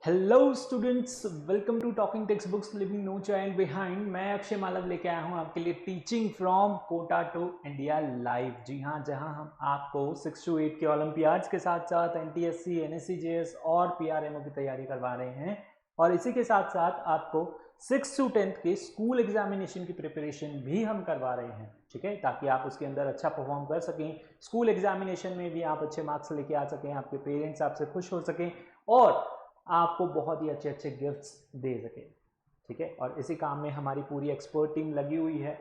Hello students, welcome to talking text books leaving no child behind. मैं अक्षय मालव लेके आया हूँ आपके लिए teaching from Kota to India live. जी हाँ, जहाँ हम आपको 6 to 8 के ओलंपियाड्स के साथ साथ एनटीएससी, एनएससीजेएस और पीआरएमओ की तैयारी करवा रहे हैं। और इसी के साथ साथ आपको 6 to 10 के स्कूल एग्जामिनेशन की प्रिपरेशन भी हम करवा रहे हैं, ठीक है, ताकि आप उसके अंदर अच्छा परफॉर्म कर सकें। स्कूल एग्जामिनेशन में भी आप अच्छे मार्क्स लेके आ सकें, आपके पेरेंट्स आपसे खुश हो सकें और आपको बहुत ही अच्छे अच्छे गिफ्ट्स दे सके, ठीक है। और इसी काम में हमारी पूरी एक्सपर्ट टीम लगी हुई है,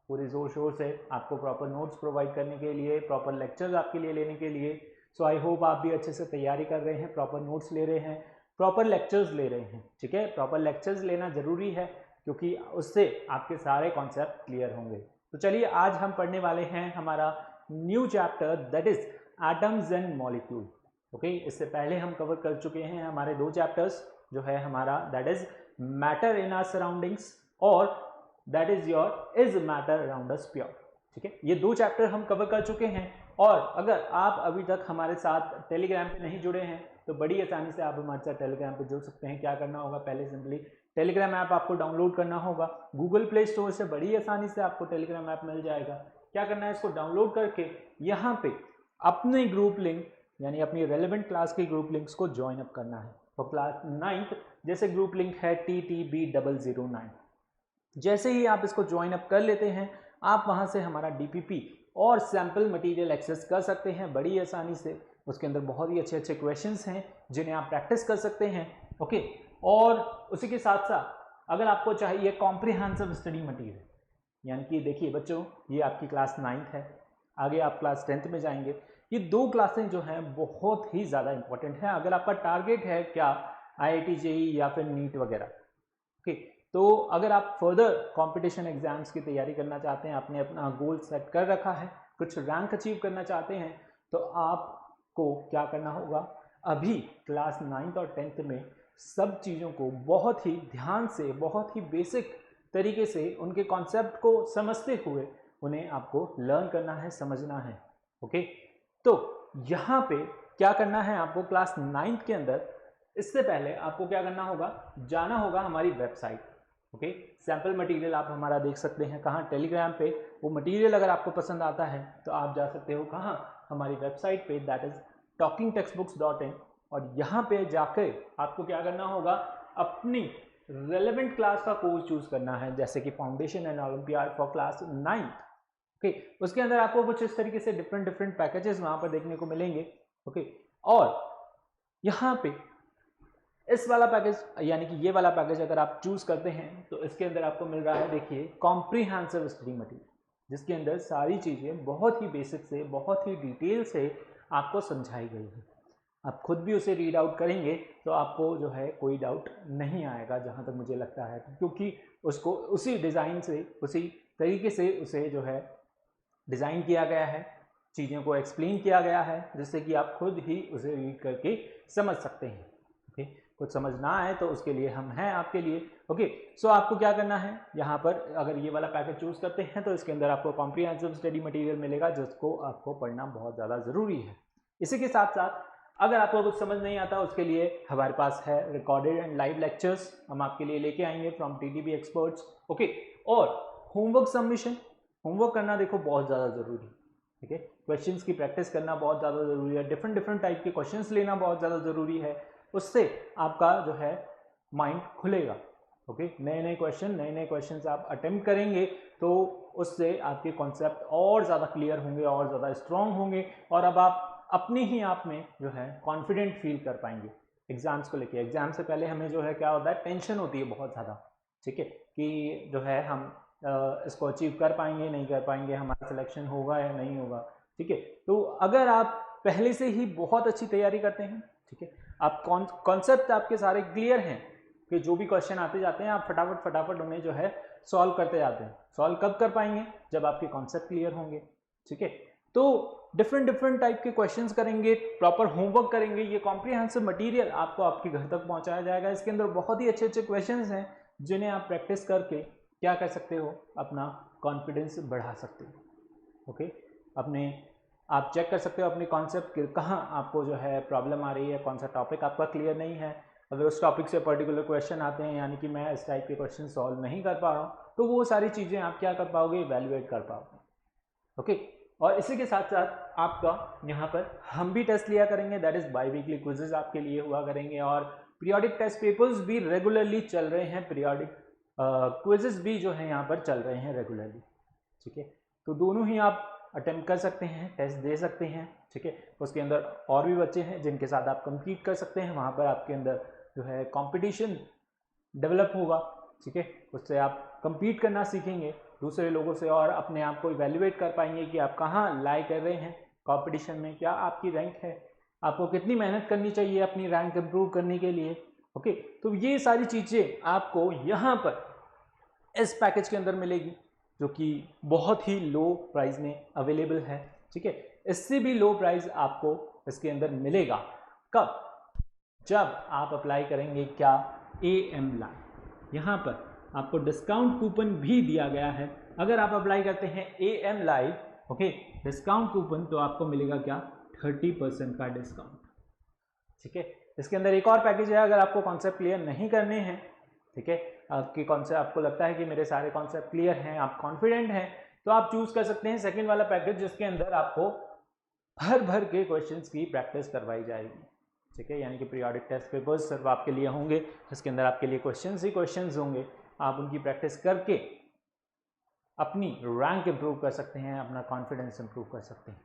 पूरी जोर शोर से आपको प्रॉपर नोट्स प्रोवाइड करने के लिए, प्रॉपर लेक्चर्स आपके लिए लेने के लिए। सो आई होप आप भी अच्छे से तैयारी कर रहे हैं, प्रॉपर नोट्स ले रहे हैं, प्रॉपर लेक्चर्स ले रहे हैं, ठीक है। प्रॉपर लेक्चर्स लेना जरूरी है क्योंकि उससे आपके सारे कॉन्सेप्ट क्लियर होंगे। तो चलिए, आज हम पढ़ने वाले हैं हमारा new chapter, that is atoms and molecule. Okay, इससे पहले हम कवर कर चुके हैं हमारे दो चैप्टर्स, जो है हमारा that is matter in our surroundings और that is your is matter around us pure, ठीक है। ये दो चैप्टर हम कवर कर चुके हैं। और अगर आप अभी तक हमारे साथ टेलीग्राम पे नहीं जुड़े हैं तो बड़ी आसानी से आप हमारे साथ टेलीग्राम पे जुड़ सकते हैं। क्या करना होगा, पहले सिंपली टेलीग्राम ऐप आपको डाउनलोड करना होगा। गूगल प्ले स्टोर से बड़ी आसानी से आपको टेलीग्राम ऐप मिल जाएगा। क्या करना है, इसको डाउनलोड करके यहाँ पे अपने ग्रुप लिंक यानी अपनी रेलेवेंट क्लास के ग्रुप लिंक्स को ज्वाइन अप करना है। तो क्लास 9th जैसे ग्रुप लिंक है TTB009, जैसे ही आप इसको ज्वाइन अप कर लेते हैं, आप वहां से हमारा डीपीपी और सैम्पल मटेरियल एक्सेस कर सकते हैं बड़ी आसानी से। उसके अंदर बहुत ही अच्छे अच्छे क्वेश्चंस हैं जिन्हें आप प्रैक्टिस कर सकते हैं, ओके। और उसी के साथ साथ अगर आपको चाहिए कॉम्प्रिहेंसिव स्टडी मटेरियल, यानी कि देखिए बच्चों, ये आपकी क्लास 9th है, आगे आप क्लास 10th में जाएंगे। ये दो क्लासें जो हैं बहुत ही ज़्यादा इंपॉर्टेंट है अगर आपका टारगेट है क्या IIT JEE या फिर नीट वगैरह, ओके। तो अगर आप फर्दर कंपटीशन एग्जाम्स की तैयारी करना चाहते हैं, आपने अपना गोल सेट कर रखा है, कुछ रैंक अचीव करना चाहते हैं, तो आपको क्या करना होगा, अभी क्लास 9th और 10th में सब चीज़ों को बहुत ही ध्यान से, बहुत ही बेसिक तरीके से उनके कॉन्सेप्ट को समझते हुए उन्हें आपको लर्न करना है, समझना है, ओके। तो यहाँ पे क्या करना है आपको क्लास 9th के अंदर, इससे पहले आपको क्या करना होगा, जाना होगा हमारी वेबसाइट, ओके। सैम्पल मटेरियल आप हमारा देख सकते हैं कहाँ, टेलीग्राम पे। वो मटेरियल अगर आपको पसंद आता है तो आप जा सकते हो कहाँ, हमारी वेबसाइट पे, दैट इज talkingtextbooks.in। और यहाँ पे जाकर आपको क्या करना होगा, अपनी रेलेवेंट क्लास का कोर्स चूज करना है, जैसे कि foundation and olympiad for class 9th, okay. उसके अंदर आपको कुछ इस तरीके से डिफरेंट पैकेजेस वहां पर देखने को मिलेंगे, ओके। और यहाँ पे इस वाला पैकेज यानी कि ये वाला पैकेज अगर आप चूज करते हैं तो इसके अंदर आपको मिल रहा है, देखिए, कॉम्प्रिहेंसिव स्टडी मटेरियल, जिसके अंदर सारी चीजें बहुत ही बेसिक से, बहुत ही डिटेल से आपको समझाई गई है। आप खुद भी उसे रीड आउट करेंगे तो आपको जो है कोई डाउट नहीं आएगा, जहाँ तक मुझे लगता है, क्योंकि उसको उसी डिज़ाइन से, उसी तरीके से उसे जो है डिज़ाइन किया गया है, चीज़ों को एक्सप्लेन किया गया है, जिससे कि आप खुद ही उसे रीड करके समझ सकते हैं, ओके। कुछ समझ ना आए तो उसके लिए हम हैं आपके लिए, ओके। सो आपको क्या करना है, यहाँ पर अगर ये वाला पैकेज चूज करते हैं तो इसके अंदर आपको कॉम्प्रिहेंसिव स्टडी मटेरियल मिलेगा, जिसको आपको पढ़ना बहुत ज़्यादा ज़रूरी है। इसी के साथ साथ अगर आपको कुछ समझ नहीं आता, उसके लिए हमारे पास है रिकॉर्डेड एंड लाइव लेक्चर्स, हम आपके लिए लेके आएंगे फ्रॉम TTB एक्सपर्ट्स, ओके। और होमवर्क सबमिशन, होमवर्क करना देखो बहुत ज़्यादा ज़रूरी है, ठीक है। क्वेश्चंस की प्रैक्टिस करना बहुत ज़्यादा ज़रूरी है, डिफरेंट टाइप के क्वेश्चंस लेना बहुत ज़्यादा ज़रूरी है। उससे आपका जो है माइंड खुलेगा, ओके। नए नए क्वेश्चंस आप अटेम्प्ट करेंगे तो उससे आपके कॉन्सेप्ट और ज़्यादा क्लियर होंगे, और ज़्यादा स्ट्रांग होंगे, और अब आप अपने ही आप में जो है कॉन्फिडेंट फील कर पाएंगे एग्जाम्स को लेके। एग्जाम से पहले हमें जो है क्या होता है, टेंशन होती है बहुत ज़्यादा, ठीक है, कि जो है हम इसको अचीव कर पाएंगे नहीं कर पाएंगे, हमारा सिलेक्शन होगा या नहीं होगा, ठीक है। तो अगर आप पहले से ही बहुत अच्छी तैयारी करते हैं, ठीक है, आप कॉन्सेप्ट आपके सारे क्लियर हैं कि जो भी क्वेश्चन आते जाते हैं आप फटाफट उन्हें जो है सॉल्व करते जाते हैं। सॉल्व कब कर पाएंगे, जब आपके कॉन्सेप्ट क्लियर होंगे, ठीक है। तो डिफरेंट टाइप के क्वेश्चंस करेंगे, प्रॉपर होमवर्क करेंगे, ये कॉम्प्रिहेंसिव मटेरियल आपको आपके घर तक पहुंचाया जाएगा। इसके अंदर बहुत ही अच्छे अच्छे क्वेश्चंस हैं जिन्हें आप प्रैक्टिस करके क्या कर सकते हो, अपना कॉन्फिडेंस बढ़ा सकते हो, ओके। अपने आप चेक कर सकते हो अपने कॉन्सेप्ट कहाँ आपको जो है प्रॉब्लम आ रही है, कौन सा टॉपिक आपका क्लियर नहीं है, अगर उस टॉपिक से पर्टिकुलर क्वेश्चन आते हैं, यानी कि मैं इस टाइप के क्वेश्चन सॉल्व नहीं कर पा रहा हूँ, तो वो सारी चीज़ें आप क्या कर पाओगे, इवैल्यूएट कर पाओगे। ओके, और इसी के साथ साथ आपका यहाँ पर हम भी टेस्ट लिया करेंगे, that is by weekly quizzes आपके लिए हुआ करेंगे, और पीरियोडिक टेस्ट पेपर्स भी रेगुलरली चल रहे हैं, पीरियोडिक क्विजेज भी जो है यहाँ पर चल रहे हैं रेगुलरली। ठीक है, तो दोनों ही आप अटेम्प्ट कर सकते हैं, टेस्ट दे सकते हैं। ठीक है, उसके अंदर और भी बच्चे हैं जिनके साथ आप कम्पीट कर सकते हैं, वहाँ पर आपके अंदर जो है कंपटीशन डेवलप होगा। ठीक है, उससे आप कम्पीट करना सीखेंगे दूसरे लोगों से, और अपने आप को इवैल्यूएट कर पाएंगे कि आप कहाँ लाई कर रहे हैं कंपटीशन में, क्या आपकी रैंक है, आपको कितनी मेहनत करनी चाहिए अपनी रैंक इम्प्रूव करने के लिए। ओके, तो ये सारी चीज़ें आपको यहाँ पर इस पैकेज के अंदर मिलेगी, जो कि बहुत ही लो प्राइस में अवेलेबल है। ठीक है, इससे भी लो प्राइस आपको इसके अंदर मिलेगा कब, जब आप अप्लाई करेंगे क्या, AM लाइव। यहाँ पर आपको डिस्काउंट कूपन भी दिया गया है, अगर आप अप्लाई करते हैं AM live, okay, discount coupon, तो आपको मिलेगा क्या, 30% का डिस्काउंट। ठीक है, इसके अंदर एक और पैकेज है, अगर आपको कॉन्सेप्ट क्लियर नहीं करने हैं, ठीक है, आपकी कॉन्सेप्ट, आपको लगता है कि मेरे सारे कॉन्सेप्ट क्लियर हैं, आप कॉन्फिडेंट हैं, तो आप चूज कर सकते हैं सेकंड वाला पैकेज, जिसके अंदर आपको भर भर के क्वेश्चंस की प्रैक्टिस करवाई जाएगी। ठीक है, यानी कि पीरियोडिक टेस्ट पेपर्स सिर्फ आपके लिए होंगे, जिसके अंदर आपके लिए क्वेश्चंस ही क्वेश्चंस होंगे, आप उनकी प्रैक्टिस करके अपनी रैंक इंप्रूव कर सकते हैं, अपना कॉन्फिडेंस इंप्रूव कर सकते हैं।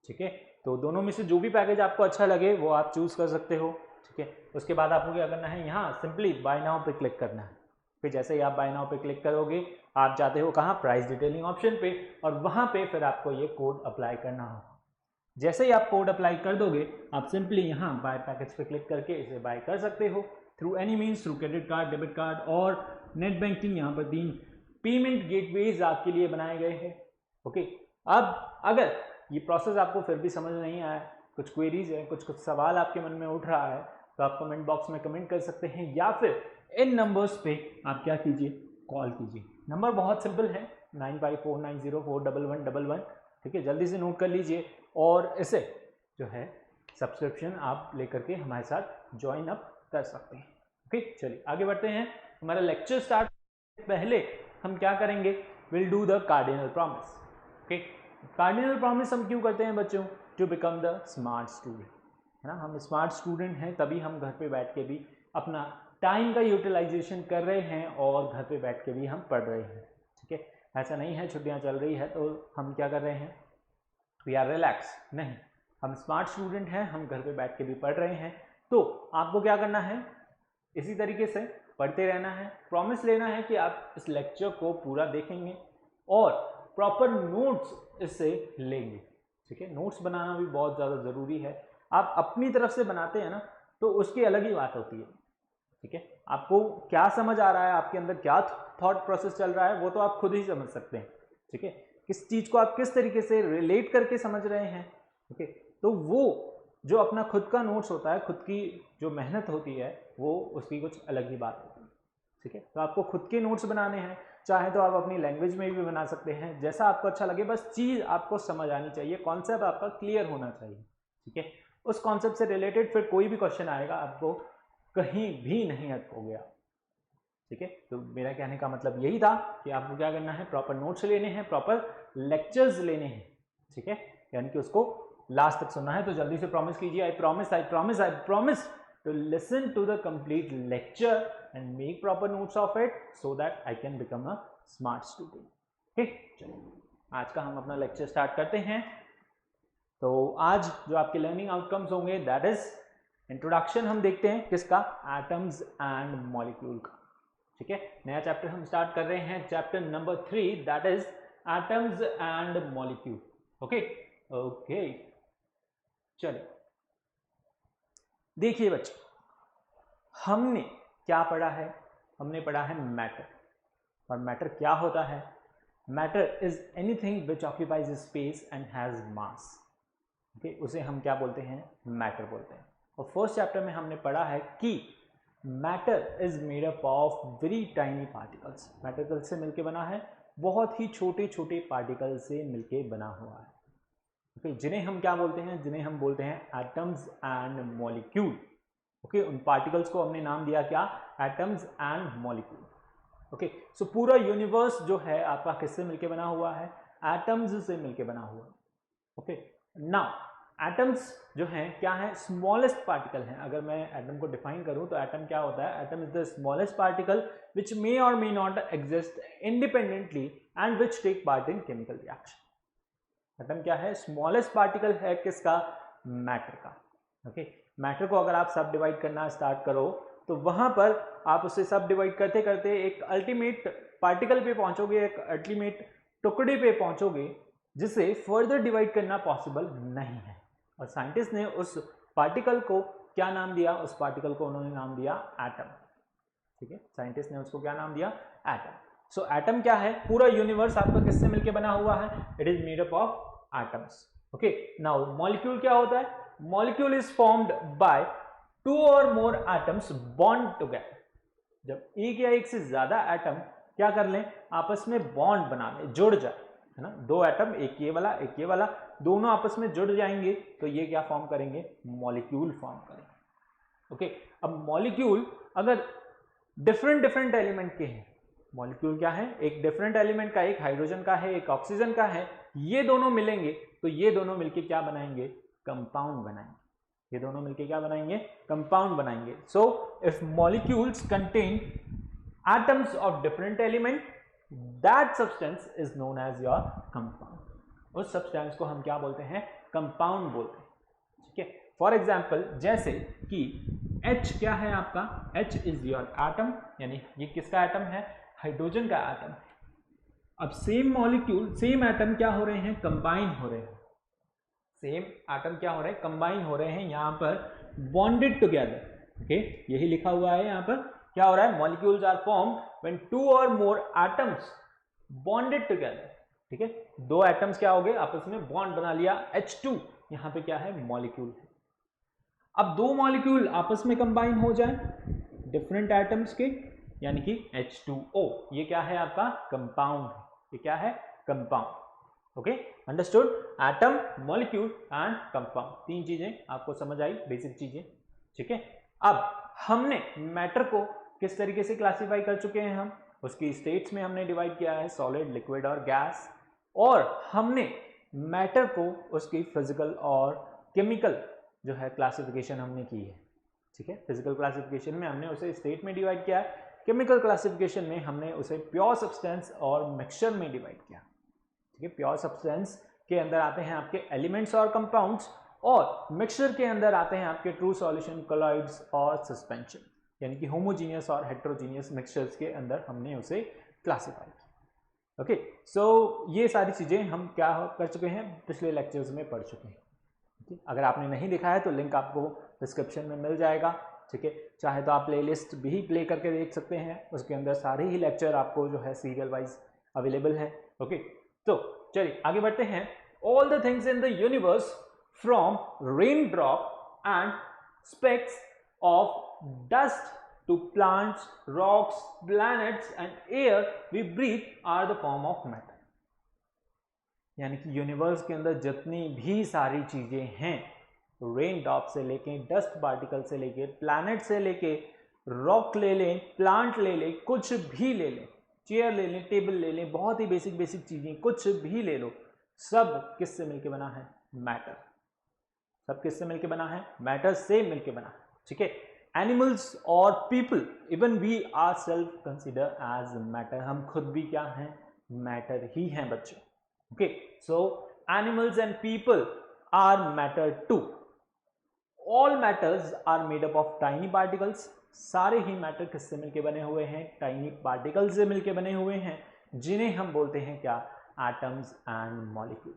ठीक है, तो दोनों में से जो भी पैकेज आपको अच्छा लगे वो आप चूज कर सकते हो। ठीक है, उसके बाद आपको क्या करना है, यहाँ सिंपली बाय नाउ पे क्लिक करना है। फिर जैसे ही आप बाय नाउ पे क्लिक करोगे, आप जाते हो कहाँ, प्राइस डिटेलिंग ऑप्शन पे, और वहाँ पे फिर आपको ये कोड अप्लाई करना होगा। जैसे ही आप कोड अप्लाई कर दोगे, आप सिंपली यहाँ बाय पैकेज पे क्लिक करके इसे बाय कर सकते हो through any means, through credit card, debit card और नेट बैंकिंग। यहाँ पर 3 पेमेंट गेटवेज आपके लिए बनाए गए हैं। ओके, अब अगर ये प्रोसेस आपको फिर भी समझ नहीं आया, कुछ क्वेरीज है, कुछ सवाल आपके मन में उठ रहा है, तो आप कमेंट बॉक्स में कमेंट कर सकते हैं, या फिर इन नंबर्स पे आप क्या कीजिए, कॉल कीजिए। नंबर बहुत सिंपल है, 9549041111। ठीक है, जल्दी से नोट कर लीजिए, और इसे जो है सब्सक्रिप्शन आप लेकर के हमारे साथ ज्वाइन अप कर सकते हैं। ओके, चलिए आगे बढ़ते हैं। हमारा लेक्चर स्टार्ट पहले हम क्या करेंगे, will do the cardinal promise. Okay, cardinal promise हम क्यों करते हैं बच्चों, to become the smart student, है ना। हम स्मार्ट स्टूडेंट हैं, तभी हम घर पे बैठ के भी अपना टाइम का यूटिलाइजेशन कर रहे हैं, और घर पे बैठ के भी हम पढ़ रहे हैं। ठीक है, ऐसा नहीं है छुट्टियां चल रही है तो हम क्या कर रहे हैं, वी आर रिलैक्स, नहीं, हम स्मार्ट स्टूडेंट हैं, हम घर पे बैठ के भी पढ़ रहे हैं। तो आपको क्या करना है, इसी तरीके से पढ़ते रहना है, प्रॉमिस लेना है कि आप इस लेक्चर को पूरा देखेंगे और प्रॉपर नोट्स इससे लेंगे। ठीक है, नोट्स बनाना भी बहुत ज़्यादा ज़रूरी है। आप अपनी तरफ से बनाते हैं ना, तो उसकी अलग ही बात होती है। ठीक है, आपको क्या समझ आ रहा है, आपके अंदर क्या थॉट प्रोसेस चल रहा है, वो तो आप खुद ही समझ सकते हैं। ठीक है, किस चीज़ को आप किस तरीके से रिलेट करके समझ रहे हैं। ओके, तो वो जो अपना खुद का नोट्स होता है, खुद की जो मेहनत होती है, वो उसकी कुछ अलग ही बात होती है। ठीक है, तो आपको खुद के नोट्स बनाने हैं, चाहे तो आप अपनी लैंग्वेज में भी बना सकते हैं, जैसा आपको अच्छा लगे, बस चीज़ आपको समझ आनी चाहिए, कॉन्सेप्ट आपका क्लियर होना चाहिए। ठीक है, उस कॉन्सेप्ट से रिलेटेड फिर कोई भी क्वेश्चन आएगा, आपको कहीं भी नहीं अटकोगे आप। ठीक है, तो मेरा कहने का मतलब यही था कि आपको क्या करना है, प्रॉपर नोट्स लेने हैं, प्रॉपर लेक्चर्स लेने हैं। ठीक है, यानी कि उसको लास्ट तक सुनना है। तो जल्दी से प्रॉमिस कीजिए, I promise, I promise, I promise to listen to the complete lecture and make proper notes of it, so that I can become a smart student. ठीक, चलिए आज का हम अपना लेक्चर स्टार्ट करते हैं। तो आज जो आपके लर्निंग आउटकम्स होंगे, दैट इज इंट्रोडक्शन हम देखते हैं किसका, एटम्स एंड मॉलिक्यूल का। ठीक है, नया चैप्टर हम स्टार्ट कर रहे हैं, chapter number 3, that is atoms and molecule. Okay okay, चलिए देखिए बच्चों, हमने क्या पढ़ा है, हमने पढ़ा है मैटर। और मैटर क्या होता है, matter is anything which occupies space and has mass. Okay, उसे हम क्या बोलते हैं, मैटर बोलते हैं। और फर्स्ट चैप्टर में हमने पढ़ा है कि matter is made up of very tiny particles. Matter कल से मिलके बना है, बहुत ही छोटे छोटे पार्टिकल से मिलके बना हुआ है। ओके, जिन्हें हम क्या बोलते हैं, जिन्हें हम बोलते हैं एटम्स एंड मॉलिक्यूल। ओके, उन पार्टिकल्स को हमने नाम दिया क्या, एटम्स एंड मॉलिक्यूल। ओके, सो पूरा यूनिवर्स जो है आपका किससे मिलके बना हुआ है, एटम्स से मिलके बना हुआ है। ओके, नाउ एटम्स जो हैं क्या है, स्मॉलेस्ट पार्टिकल हैं। अगर मैं एटम को डिफाइन करूं तो एटम क्या होता है, atom is the smallest particle which may or may not exist independently and which take part in chemical reaction. Atom क्या है, स्मॉलेस्ट पार्टिकल है किसका, मैटर का। ओके, मैटर को अगर आप सब डिवाइड करना स्टार्ट करो तो वहां पर आप उसे सब डिवाइड करते करते एक अल्टीमेट पार्टिकल पे पहुंचोगे, एक अल्टीमेट टुकड़े पे पहुंचोगे जिसे फर्दर डिवाइड करना पॉसिबल नहीं है। और साइंटिस्ट ने उस पार्टिकल को क्या नाम दिया, उस पार्टिकल को उन्होंने नाम दिया एटम। ठीक है, साइंटिस्ट ने उसको क्या नाम दिया, एटम। सो एटम क्या है, पूरा यूनिवर्स आपका किससे मिलके बना हुआ है, it is made up of atoms. Okay, now molecule क्या होता है, मॉलिक्यूल इज फॉर्म्ड बाय 2 और मोर एटम्स बॉन्ड टुगेदर। जब एक या एक से ज्यादा एटम क्या कर लें, आपस में बॉन्ड बना लें, जुड़ जाए, है ना, 2 एटम, एक ये वाला एक ये वाला, दोनों आपस में जुड़ जाएंगे तो ये क्या फॉर्म करेंगे, मॉलिक्यूल फॉर्म करेंगे। ओके, अब मॉलिक्यूल अगर डिफरेंट डिफरेंट एलिमेंट के हैं, मॉलिक्यूल क्या है, एक डिफरेंट एलिमेंट का, एक हाइड्रोजन का है, एक ऑक्सीजन का है, ये दोनों मिलेंगे तो ये दोनों मिलके क्या बनाएंगे, कंपाउंड बनाएंगे। ये दोनों मिलके क्या बनाएंगे, कंपाउंड बनाएंगे। So if molecules contain atoms of different element, that substance is known as your compound. उस सब्सटेंस को हम क्या बोलते हैं, कंपाउंड बोलते हैं। ठीक है, फॉर एग्जाम्पल जैसे कि H क्या है आपका, H इज योर एटम, यानी ये किसका एटम है, हाइड्रोजन का एटम। अब सेम मॉलिक्यूल, सेम एटम क्या हो रहे हैं, कंबाइन हो रहे हैं। सेम एटम क्या हो रहे हैं, कंबाइन हो रहे हैं, यहां पर बॉन्डेड टुगेदर। ओके, यही लिखा हुआ है यहां पर, क्या हो रहा है, मॉलिक्यूल्स आर फॉर्म्ड व्हेन 2 और मोर एटम्स बॉन्डेड टुगेदर। ठीक है, 2 एटम्स क्या हो गए, आपस में बॉन्ड बना लिया, H2 यहां पे क्या है, मॉलिक्यूल है। अब 2 मॉलिक्यूल आपस में कंबाइन हो जाए डिफरेंट एटम्स के, यानी कि H2O, ये क्या है आपका, कंपाउंड है। ये क्या है, compound. Okay, understood, atom, molecule and compound, 3 चीजें आपको समझ आई, बेसिक चीजें। ठीक है, अब हमने मैटर को किस तरीके से क्लासिफाई कर चुके हैं, हम उसकी स्टेट्स में हमने डिवाइड किया है, सॉलिड, लिक्विड और गैस, और हमने मैटर को उसकी फिजिकल और केमिकल जो है क्लासिफिकेशन हमने की है। ठीक है, फिजिकल क्लासिफिकेशन में हमने उसे स्टेट में डिवाइड किया है, केमिकल क्लासिफिकेशन में हमने उसे प्योर सब्सटेंस और मिक्सचर में डिवाइड किया। ठीक है, प्योर सब्सटेंस के अंदर आते हैं आपके एलिमेंट्स और कंपाउंड्स, और मिक्सचर के अंदर आते हैं आपके ट्रू सॉल्यूशन, कोलॉइड्स और सस्पेंशन, यानी कि होमोजीनियस और हेट्रोजीनियस मिक्सचर्स के अंदर हमने उसे क्लासिफाई किया। ओके, सो ये सारी चीजें हम क्या कर चुके हैं, पिछले लेक्चर्स में पढ़ चुके हैं। ठीक है, अगर आपने नहीं देखा है तो लिंक आपको डिस्क्रिप्शन में मिल जाएगा। ठीक है, चाहे तो आप प्लेलिस्ट भी प्ले करके देख सकते हैं, उसके अंदर सारे ही लेक्चर आपको जो है सीरियल वाइज अवेलेबल है। ओके, तो चलिए आगे बढ़ते हैं। All the things in the universe from rain drop and specks of dust to plants, rocks, planets and air we breathe are the form of matter. यानी कि यूनिवर्स के अंदर जितनी भी सारी चीजें हैं, रेन ड्रॉप से लेके, डस्ट पार्टिकल से लेके, प्लैनेट से लेके, रॉक ले लें, प्लांट ले लें, कुछ भी ले लें, चेयर ले लें, टेबल ले लें, बहुत ही बेसिक चीजें कुछ भी ले लो, सब किससे मिलके बना है, मैटर। सब किससे मिलके बना है, मैटर से मिलके बना है। ठीक है, एनिमल्स और people, even we are self consider as matter, हम खुद भी क्या हैं, मैटर ही हैं बच्चों। Okay, so animals and people are matter too. All matters are made up of tiny particles, सारे ही मैटर किससे मिलके बने हुए हैं, टाइनी पार्टिकल्स से मिलके बने हुए हैं, जिन्हें हम बोलते हैं क्या, एटम्स एंड मॉलिक्यूल।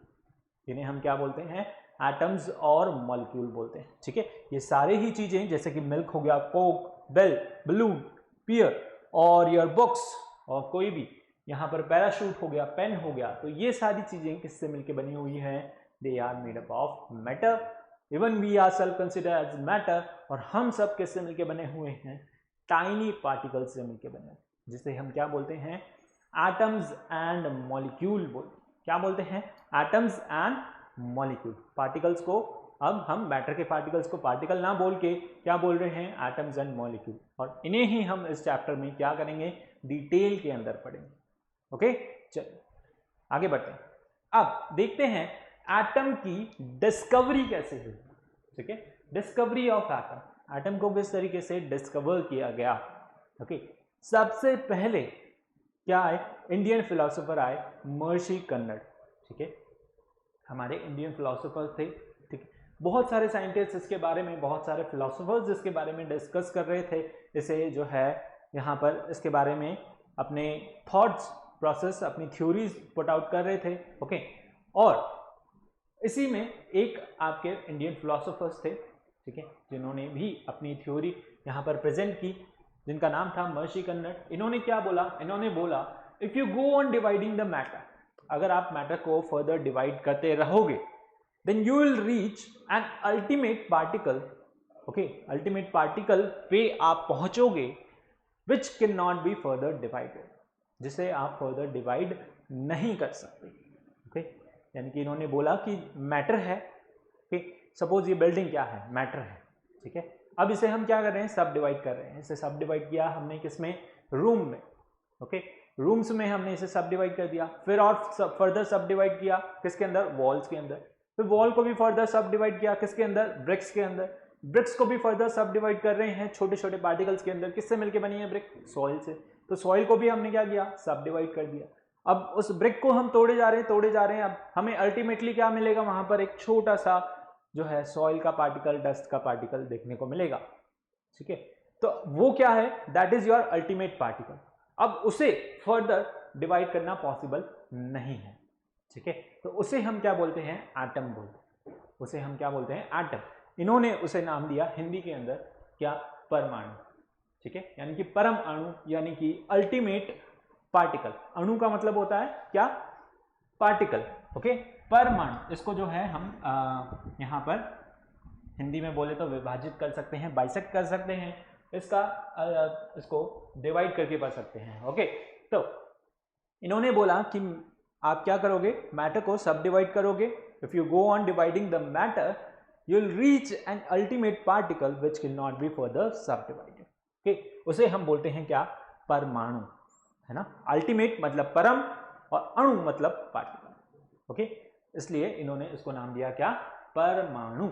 जिन्हें हम क्या बोलते हैं, एटम्स और मॉलिक्यूल बोलते हैं। ठीक है, ये सारे ही चीजें जैसे कि मिल्क हो गया, कोक, बेल, बलून, पियर और योर बुक्स, और कोई भी यहाँ पर पैराशूट हो गया, पेन हो गया, तो ये सारी चीजें किससे मिलके बनी हुई हैं, they are made up of matter. Even we are self consider as matter, और हम सब किससे मिलके बने हुए हैं, टाइनी पार्टिकल्स से मिलके बने, जिसे हम क्या बोलते हैं, एटम्स एंड मॉलिक्यूल बोलते हैं। क्या बोलते हैं, एटम्स एंड मॉलिक्यूल। पार्टिकल्स को अब हम मैटर के पार्टिकल्स को पार्टिकल ना बोल के क्या बोल रहे हैं, एटम्स एंड मॉलिक्यूल, और इन्हें ही हम इस चैप्टर में क्या करेंगे, डिटेल के अंदर पढ़ेंगे। ओके, चलिए आगे बढ़ते हैं। अब देखते हैं एटम की डिस्कवरी कैसे हुई। ठीक है, डिस्कवरी ऑफ एटम, एटम को किस तरीके से डिस्कवर किया गया। ओके, सबसे पहले क्या आए, इंडियन फिलोसोफर आए, महर्षि कन्नड़। ठीक है, हमारे इंडियन फिलोसोफर थे। ठीक है, बहुत सारे साइंटिस्ट इसके बारे में, बहुत सारे फिलोसोफर्स इसके बारे में डिस्कस कर रहे थे, इसे जो है यहाँ पर इसके बारे में अपने थॉट्स प्रोसेस, अपनी थ्योरीज पुट आउट कर रहे थे। ओके, और इसी में एक आपके इंडियन फिलोसोफर्स थे, ठीक है, जिन्होंने भी अपनी थ्योरी यहाँ पर प्रेजेंट की, जिनका नाम था महर्षि कन्नड़। इन्होंने क्या बोला, इन्होंने बोला if you go on dividing the matter, अगर आप मैटर को फर्दर डिवाइड करते रहोगे, then you will reach an ultimate particle. Okay, ultimate particle पे आप पहुंचोगे which can not be further divided, जिसे आप फर्दर डिवाइड नहीं कर सकते। ओके, यानी कि इन्होंने बोला कि मैटर है, ओके, सपोज ये बिल्डिंग क्या है, मैटर है। ठीक है, अब इसे हम क्या कर रहे हैं, सब डिवाइड कर रहे हैं। इसे सब डिवाइड किया हमने किसमें, रूम में। ओके, रूम्स में हमने इसे सब डिवाइड कर दिया, फिर और फर्दर सब डिवाइड किया किसके अंदर, वॉल्स के अंदर, फिर वॉल को भी फर्दर सब डिवाइड किया किसके अंदर, ब्रिक्स के अंदर, ब्रिक्स को भी फर्दर सब डिवाइड कर रहे हैं छोटे छोटे पार्टिकल्स के अंदर। किससे मिलके बनी है ब्रिक, सॉइल से, तो सॉइल को भी हमने क्या किया, सब डिवाइड कर दिया। अब उस ब्रिक को हम तोड़े जा रहे हैं, अब हमें अल्टीमेटली क्या मिलेगा, वहां पर एक छोटा सा जो है सॉइल का पार्टिकल, डस्ट का पार्टिकल देखने को मिलेगा। ठीक है, तो वो क्या है, that is your ultimate particle. अब उसे फर्दर डिवाइड करना पॉसिबल नहीं है। ठीक है, तो उसे हम क्या बोलते हैं, एटम बोलते हैं, उसे हम क्या बोलते हैं, एटम। इन्होंने उसे नाम दिया हिंदी के अंदर क्या, परमाणु। ठीक है, यानी कि परम अणु, यानी कि अल्टीमेट पार्टिकल। अणु का मतलब होता है क्या, पार्टिकल। ओके, परमाणु, इसको जो है हम यहाँ पर हिंदी में बोले तो विभाजित कर सकते हैं, बाइसेक्ट कर सकते हैं, इसको डिवाइड करके पढ़ सकते हैं। ओके, तो इन्होंने बोला कि आप क्या करोगे, मैटर को सब डिवाइड करोगे, if you go on dividing the matter you will reach an ultimate particle which can not be further सब डिवाइडेड। ओके, उसे हम बोलते हैं क्या, परमाणु, है ना। अल्टीमेट मतलब परम और अणु मतलब पार्टिकल। ओके, इसलिए इन्होंने इसको नाम दिया क्या, परमाणु।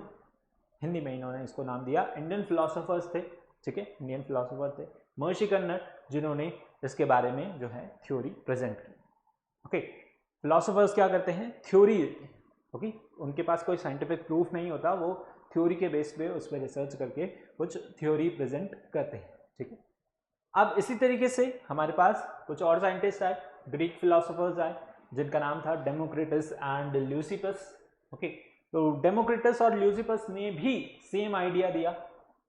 हिंदी में इन्होंने इसको नाम दिया, इंडियन फिलोसोफर्स थे। ठीक है, इंडियन फिलोसोफर थे महर्षि कन्नड़, जिन्होंने इसके बारे में जो है थ्योरी प्रेजेंट की। ओके, फिलोसोफर्स क्या करते हैं, थ्योरी। ओके, उनके पास कोई साइंटिफिक प्रूफ नहीं होता, वो थ्योरी के बेस पे उस पर रिसर्च करके कुछ थ्योरी प्रेजेंट करते हैं। ठीक है, अब इसी तरीके से हमारे पास कुछ और साइंटिस्ट आए, ग्रीक फिलोसोफर्स आए, जिनका नाम था डेमोक्रिटस एंड ल्यूसिपस। ओके, तो डेमोक्रिटस और ल्यूसिपस ने भी सेम आइडिया दिया,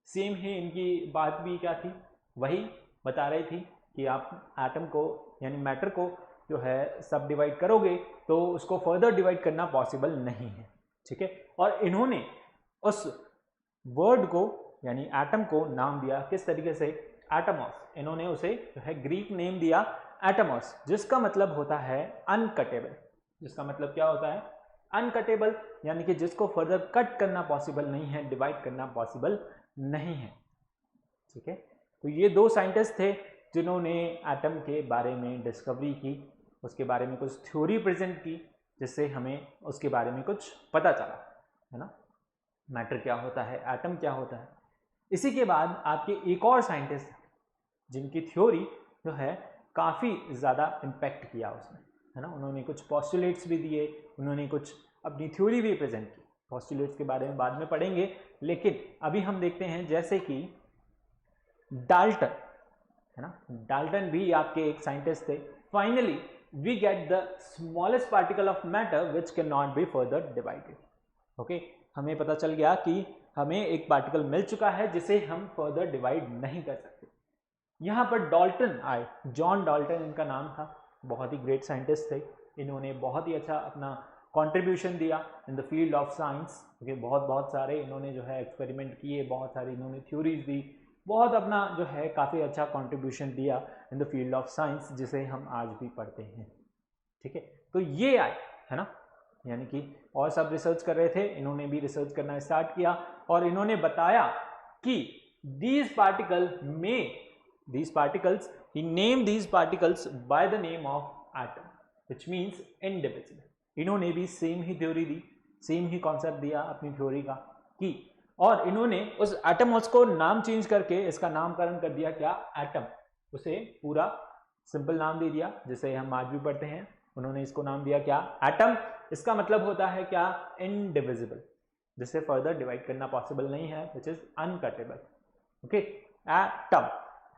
सेम ही इनकी बात भी क्या थी, वही बता रही थी कि आप एटम को यानी मैटर को जो है सब डिवाइड करोगे तो उसको फर्दर डिवाइड करना पॉसिबल नहीं है। ठीक है, और इन्होंने उस वर्ड को यानी एटम को नाम दिया किस तरीके से, एटमॉस। इन्होंने उसे जो है ग्रीक नेम दिया एटमॉस, जिसका मतलब होता है अनकटेबल। जिसका मतलब क्या होता है, अनकटेबल, यानी कि जिसको फर्दर कट करना पॉसिबल नहीं है, डिवाइड करना पॉसिबल नहीं है। ठीक है, तो ये दो साइंटिस्ट थे जिन्होंने एटम के बारे में डिस्कवरी की, उसके बारे में कुछ थ्योरी प्रेजेंट की, जिससे हमें उसके बारे में कुछ पता चला, है ना, मैटर क्या होता है, एटम क्या होता है। इसी के बाद आपके एक और साइंटिस्ट जिनकी थ्योरी जो है काफ़ी ज़्यादा इम्पैक्ट किया उसने, है ना, उन्होंने कुछ पॉस्टुलेट्स भी दिए, उन्होंने कुछ अपनी थ्योरी भी प्रेजेंट की। पॉस्टुलेट्स के बारे में बाद में पढ़ेंगे, लेकिन अभी हम देखते हैं जैसे कि डाल्टन, है ना, डाल्टन भी आपके एक साइंटिस्ट थे। Finally we get the smallest particle of matter which can not be further divided. Okay, हमें पता चल गया कि हमें एक पार्टिकल मिल चुका है जिसे हम फर्दर डिवाइड नहीं कर सकते। यहाँ पर डाल्टन आए, जॉन डाल्टन इनका नाम था, बहुत ही ग्रेट साइंटिस्ट थे। इन्होंने बहुत ही अच्छा अपना कंट्रीब्यूशन दिया in the field of science. Okay, बहुत सारे इन्होंने जो है एक्सपेरिमेंट किए, बहुत सारी इन्होंने थ्योरीज दी, बहुत अपना जो है काफ़ी अच्छा कंट्रीब्यूशन दिया in the field of science, जिसे हम आज भी पढ़ते हैं। ठीक है, तो ये आए, है ना, यानी कि और सब रिसर्च कर रहे थे, इन्होंने भी रिसर्च करना स्टार्ट किया और इन्होंने बताया कि these particles he named these particles by the name of atom which means indivisible. इन्होंने भी सेम ही थ्योरी दी, सेम ही कॉन्सेप्ट दिया अपनी थ्योरी का कि, और इन्होंने उस एटम्स को नाम चेंज करके इसका नामकरण कर दिया क्या, एटम, उसे पूरा सिंपल नाम दे दिया जिसे हम आज भी पढ़ते हैं। उन्होंने इसको नाम दिया क्या, एटम। इसका मतलब होता है क्या, इनडिविजिबल, जिसे फर्दर डिवाइड करना पॉसिबल नहीं है, विच इज अनकटेबल। ओके, एटम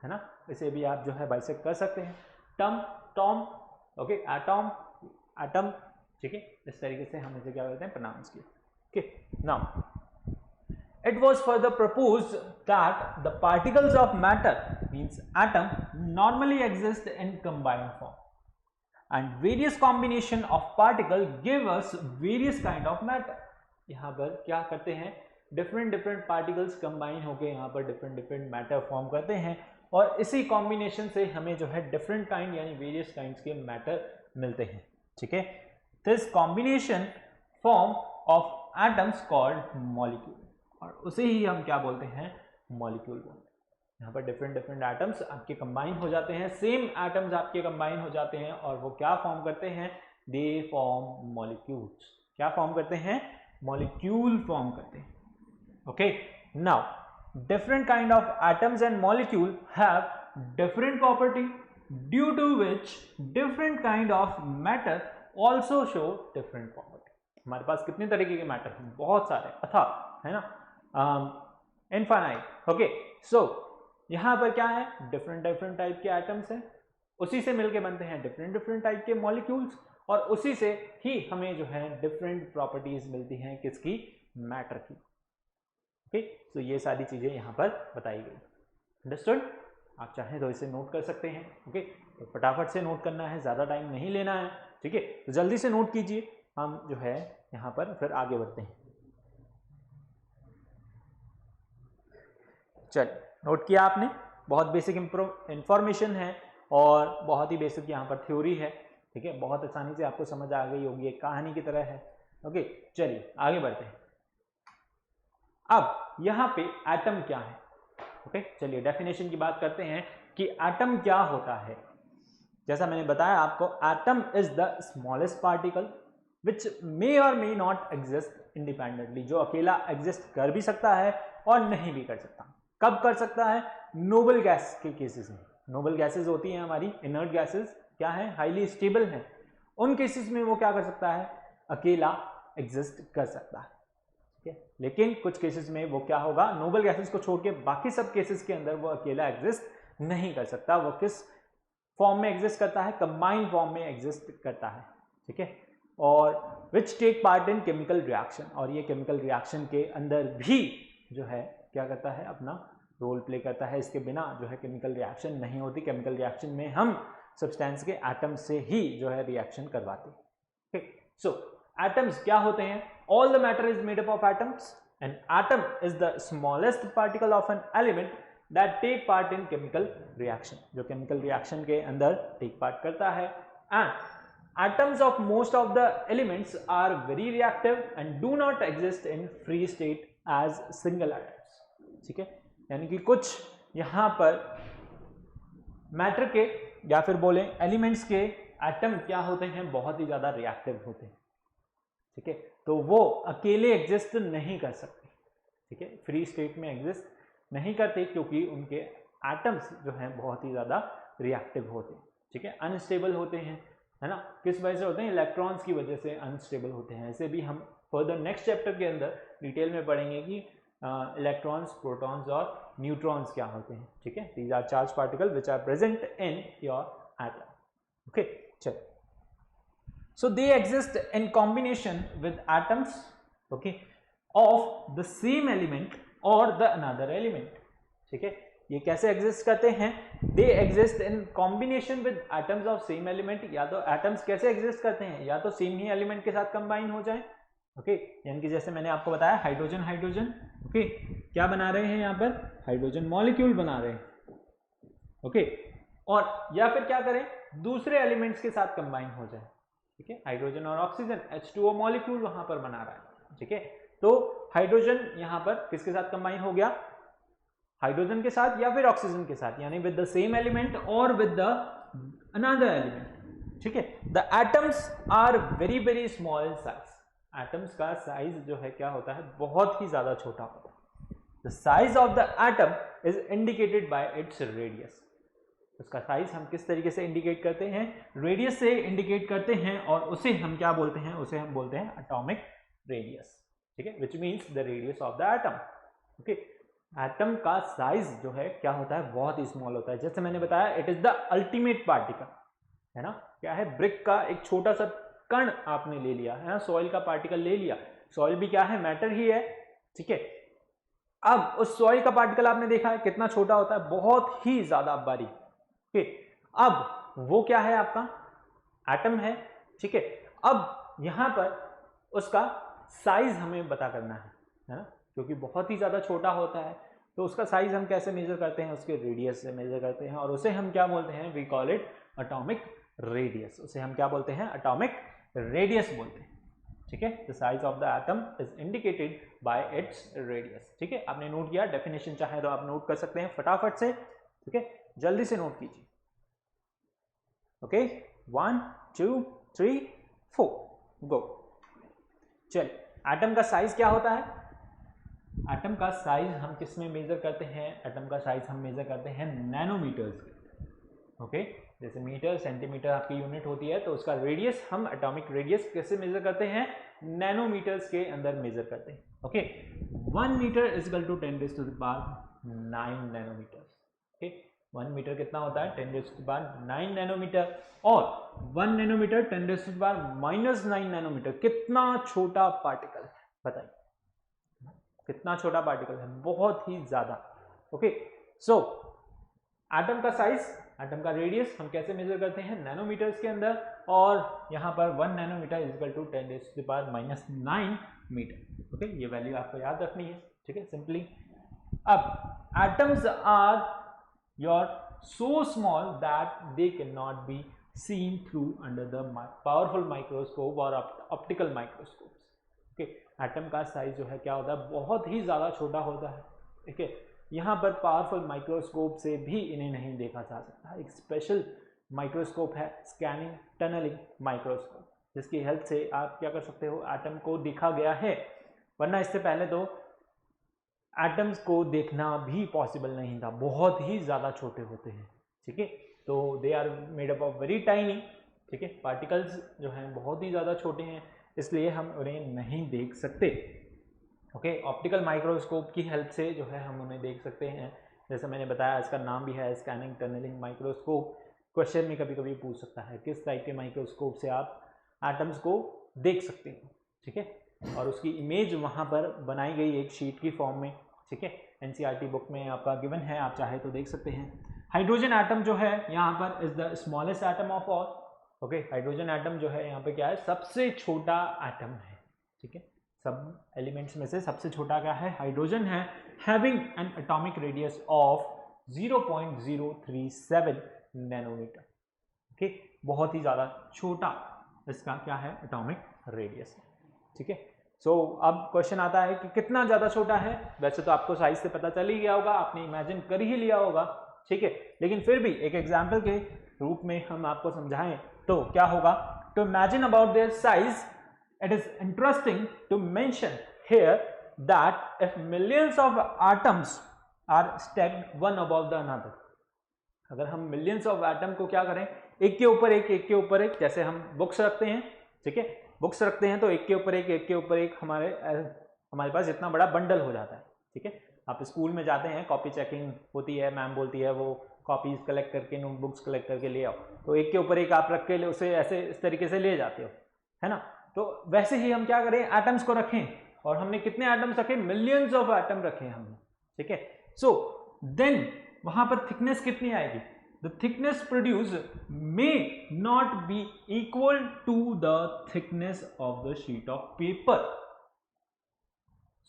है ना, इसे भी आप जो है बाइसेक्ट कर सकते हैं, टम, टॉम, ओके, एटॉम, एटम, ठीक है, इस तरीके से हम इसे क्या करते हैं, प्रोनाउंस किया। Okay, now it was further proposed that the particles of matter means atom normally exist in combined form and various combination of particle give us various kind of matter। यहाँ पर क्या करते हैं, डिफरेंट पार्टिकल्स कंबाइन होकर यहाँ पर different matter form करते हैं और इसी कॉम्बिनेशन से हमें जो है डिफरेंट काइंड यानी वेरियस काइंड्स के मैटर मिलते हैं। ठीक है, this combination form of atoms called molecule, और उसे ही हम क्या बोलते हैं, मॉलिक्यूल बोलते हैं। यहाँ पर डिफरेंट एटम्स आपके कंबाइन हो जाते हैं, सेम एटम्स आपके कंबाइन हो जाते हैं और वो क्या फॉर्म करते हैं, दे फॉर्म मॉलिक्यूल्स। क्या फॉर्म करते हैं, मॉलिक्यूल फॉर्म करते हैं। Okay, now different kind of atoms and molecule have different property due to which different kind of matter also show different property. हमारे पास कितने तरीके के मैटर हैं, बहुत सारे, अथाह, है ना, इनफाइनाइट। ओके, सो यहां पर क्या है, डिफरेंट टाइप के एटम्स हैं, उसी से मिलके बनते हैं डिफरेंट टाइप के मॉलिक्यूल्स और उसी से ही हमें जो है डिफरेंट प्रॉपर्टीज मिलती हैं, किसकी, मैटर की। ओके, सो ये सारी चीजें यहां पर बताई गई। अंडरस्टूड? आप चाहें तो इसे नोट कर सकते हैं। ओके, तो फटाफट से नोट करना है, ज्यादा टाइम नहीं लेना है। ठीक है, तो जल्दी से नोट कीजिए, हम जो है यहां पर फिर आगे बढ़ते हैं। चलिए, नोट किया आपने, बहुत बेसिक इंफॉर्मेशन है और बहुत ही बेसिक यहाँ पर थ्योरी है। ठीक है, बहुत आसानी से आपको समझ आ गई होगी, एक कहानी की तरह है। ओके, चलिए आगे बढ़ते हैं। अब यहाँ पे एटम क्या है। ओके, चलिए डेफिनेशन की बात करते हैं कि एटम क्या होता है। जैसा मैंने बताया आपको, atom is the smallest particle which may or may not exist independently, जो अकेला एग्जिस्ट कर भी सकता है और नहीं भी कर सकता। कब कर सकता है, नोबल गैस के केसेस में। नोबल गैसेस होती हैं हमारी, इनर्ट गैसेस क्या है, हाईली स्टेबल हैं, उन केसेस में वो क्या कर सकता है, अकेला एग्जिस्ट कर सकता है। ठीक है, लेकिन कुछ केसेस में वो क्या होगा, नोबल गैसेस को छोड़ के बाकी सब केसेस के अंदर वो अकेला एग्जिस्ट नहीं कर सकता। वो किस फॉर्म में एग्जिस्ट करता है, कंबाइंड फॉर्म में एग्जिस्ट करता है। ठीक है, और which take part in chemical reaction, और ये केमिकल रिएक्शन के अंदर भी जो है क्या करता है, अपना रोल प्ले करता है। इसके बिना जो है केमिकल रिएक्शन नहीं होती। केमिकल रिएक्शन में हम सब्सटेंस के एटम से ही जो है रिएक्शन करवाते हैं। ठीक, सो एटम्स क्या होते हैं, all the matter is made up of atoms and atom is the smallest particle of an element that take part in chemical reaction, जो केमिकल रिएक्शन के अंदर टेक पार्ट करता है। And atoms of most of the elements are very reactive and do not exist in free state as single atoms. ठीक है, यानी कि कुछ यहां पर मैटर के या फिर बोले एलिमेंट्स के एटम क्या होते हैं, बहुत ही ज्यादा रिएक्टिव होते हैं। ठीक है, तो वो अकेले एग्जिस्ट नहीं कर सकते। ठीक है, फ्री स्टेट में एग्जिस्ट नहीं करते क्योंकि उनके एटम्स जो हैं बहुत ही ज्यादा रिएक्टिव होते हैं। ठीक है, अनस्टेबल होते हैं, है ना, किस वजह से होते हैं, इलेक्ट्रॉन्स की वजह से अनस्टेबल होते हैं। ऐसे भी हम फर्दर नेक्स्ट चैप्टर के अंदर डिटेल में पढ़ेंगे कि इलेक्ट्रॉन्स, प्रोटॉन्स और न्यूट्रॉन्स क्या होते हैं। ठीक है, these are charge particle which are present in your atom. Okay, चलो, so they exist in combination with atoms, okay, of the same element or the another element। ठीक है, ये कैसे एग्जिस्ट करते हैं, they exist in combination with atoms of same element. या तो atoms कैसे एग्जिस्ट करते हैं, या तो सेम ही एलिमेंट के साथ कंबाइन हो जाए। ओके, यानी कि जैसे मैंने आपको बताया हाइड्रोजन हाइड्रोजन, ओके, क्या बना रहे हैं यहाँ पर, हाइड्रोजन मॉलिक्यूल बना रहे हैं। ओके, और या फिर क्या करें, दूसरे एलिमेंट्स के साथ कंबाइन हो जाए। ठीक है, हाइड्रोजन और ऑक्सीजन, H2O मॉलिक्यूल वहां पर बना रहा है। ठीक है, तो हाइड्रोजन यहां पर किसके साथ कंबाइन हो गया, हाइड्रोजन के साथ या फिर ऑक्सीजन के साथ, यानी विद द सेम एलिमेंट और विद द अनदर एलिमेंट। ठीक है, the atoms are very very small size, atoms का साइज जो है क्या होता है, बहुत ही ज्यादा छोटा होता है। The size of the atom is indicated by its radius, उसका साइज हम किस तरीके से इंडिकेट करते हैं, रेडियस से इंडिकेट करते हैं, और उसे हम क्या बोलते हैं, उसे हम बोलते हैं एटॉमिक रेडियस। ठीक है, which means the radius of the atom. Okay, atom का साइज जो है क्या होता है, बहुत ही स्मॉल होता है। जैसे मैंने बताया, it is the ultimate particle, है ना, क्या है, ब्रिक का एक छोटा सा कण आपने ले लिया है ना, सॉइल का पार्टिकल ले लिया, सॉइल भी क्या है, मैटर ही है। ठीक है, अब उस सॉइल का पार्टिकल आपने देखा है कितना छोटा होता है, बहुत ही ज्यादा बारीक। ओके, अब वो क्या है, आपका एटम है। ठीक है, अब यहां पर उसका साइज हमें पता करना है ना, क्योंकि बहुत ही ज्यादा छोटा होता है, तो उसका साइज हम कैसे मेजर करते हैं, उसके रेडियस से मेजर करते हैं, और उसे हम क्या बोलते हैं, we call it atomic radius, उसे हम क्या बोलते हैं, एटॉमिक रेडियस बोलते हैं। ठीक है, the size of the atom is indicated by its radius. ठीक है, आपने नोट किया, डेफिनेशन चाहे तो आप नोट कर सकते हैं फटाफट से। ठीक है, जल्दी से नोट कीजिए। ओके, 1 2 3 4 गो। चलिए, एटम का साइज क्या होता है, एटम का साइज हम किस में मेजर करते हैं, एटम का साइज हम मेजर करते हैं नैनोमीटर्स के। ओके, जैसे मीटर सेंटीमीटर आपकी यूनिट होती है, तो उसका रेडियस हम एटॉमिक रेडियस कैसे मेजर करते हैं, नैनोमीटर्स के अंदर मेजर करते हैं। Okay, 1 meter is equal to 10⁻9 nanometers. Okay, 1 meter कितना होता है, 10⁻9 नैनोमीटर, और 1 नैनोमीटर 10⁻⁻9 नैनोमीटर। कितना छोटा पार्टिकल है, बताइए कितना छोटा पार्टिकल है, बहुत ही ज्यादा। ओके, सो एटम का साइज, एटम का रेडियस हम कैसे मेजर करते हैं, नैनोमीटर्स के अंदर, और यहां पर 1 nanometer is equal to 10⁻⁻9 meter. Okay, ये वैल्यू आपको याद रखनी है। ठीक है, सिंपली। अब atoms are your so small that they can not be seen through under the powerful microscope और optical microscopes। ओके, एटम का साइज जो है क्या होता है, बहुत ही ज्यादा छोटा होता है। ठीक है, यहाँ पर पावरफुल माइक्रोस्कोप से भी इन्हें नहीं देखा जा सकता। एक स्पेशल माइक्रोस्कोप है, स्कैनिंग टनलिंग माइक्रोस्कोप, जिसकी हेल्प से आप क्या कर सकते हो, एटम को देखा गया है, वरना इससे पहले तो एटम्स को देखना भी पॉसिबल नहीं था, बहुत ही ज्यादा छोटे होते हैं। ठीक है, तो they are made up of very tiny. ठीक है, पार्टिकल्स जो हैं बहुत ही ज़्यादा छोटे हैं, इसलिए हम उन्हें नहीं देख सकते। ओके, ऑप्टिकल माइक्रोस्कोप की हेल्प से जो है हम उन्हें देख सकते हैं। जैसे मैंने बताया, इसका नाम भी है स्कैनिंग टनलिंग माइक्रोस्कोप। क्वेश्चन में कभी कभी पूछ सकता है किस टाइप के माइक्रोस्कोप से आप एटम्स को देख सकते हैं। ठीक है, और उसकी इमेज वहाँ पर बनाई गई एक शीट की फॉर्म में। ठीक है, एनसीईआरटी बुक में आपका गिवन है, आप चाहे तो देख सकते हैं। हाइड्रोजन एटम जो है यहाँ पर is the smallest atom of all. Okay, hydrogen atom जो है यहाँ पे क्या है, सबसे छोटा एटम है। ठीक है, सब एलिमेंट्स में से सबसे छोटा क्या है, हाइड्रोजन है, having an atomic radius of 0.037 nanometer. Okay, बहुत ही ज़्यादा छोटा इसका क्या है, एटॉमिक रेडियस। ठीक है, सो अब क्वेश्चन आता है कि कितना ज़्यादा छोटा है। वैसे तो आपको साइज से पता चल ही गया होगा, आपने इमेजिन कर ही लिया होगा। ठीक है, लेकिन फिर भी एक एग्जाम्पल के रूप में हम आपको समझाएं तो क्या होगा, to imagine about their size, it is interesting to mention here that if millions of atoms are stacked one above the another, अगर हम मिलियंस ऑफ एटम को क्या करें, एक के ऊपर एक, जैसे हम बुक्स रखते हैं। ठीक है, बुक्स रखते हैं तो एक के ऊपर एक हमारे पास इतना बड़ा बंडल हो जाता है। ठीक है, आप स्कूल में जाते हैं, कॉपी चेकिंग होती है, मैम बोलती है वो कॉपीज कलेक्ट करके, नोटबुक्स कलेक्ट करके ले आओ, तो एक के ऊपर एक आप रख के उसे ऐसे इस तरीके से ले जाते हो, है ना। तो वैसे ही हम क्या करें, एटम्स को रखें, और हमने कितने एटम्स रखे, मिलियंस ऑफ एटम रखे हमने। ठीक है, सो देन वहां पर थिकनेस कितनी आएगी, the thickness produce may not be equal to the thickness of the sheet of paper.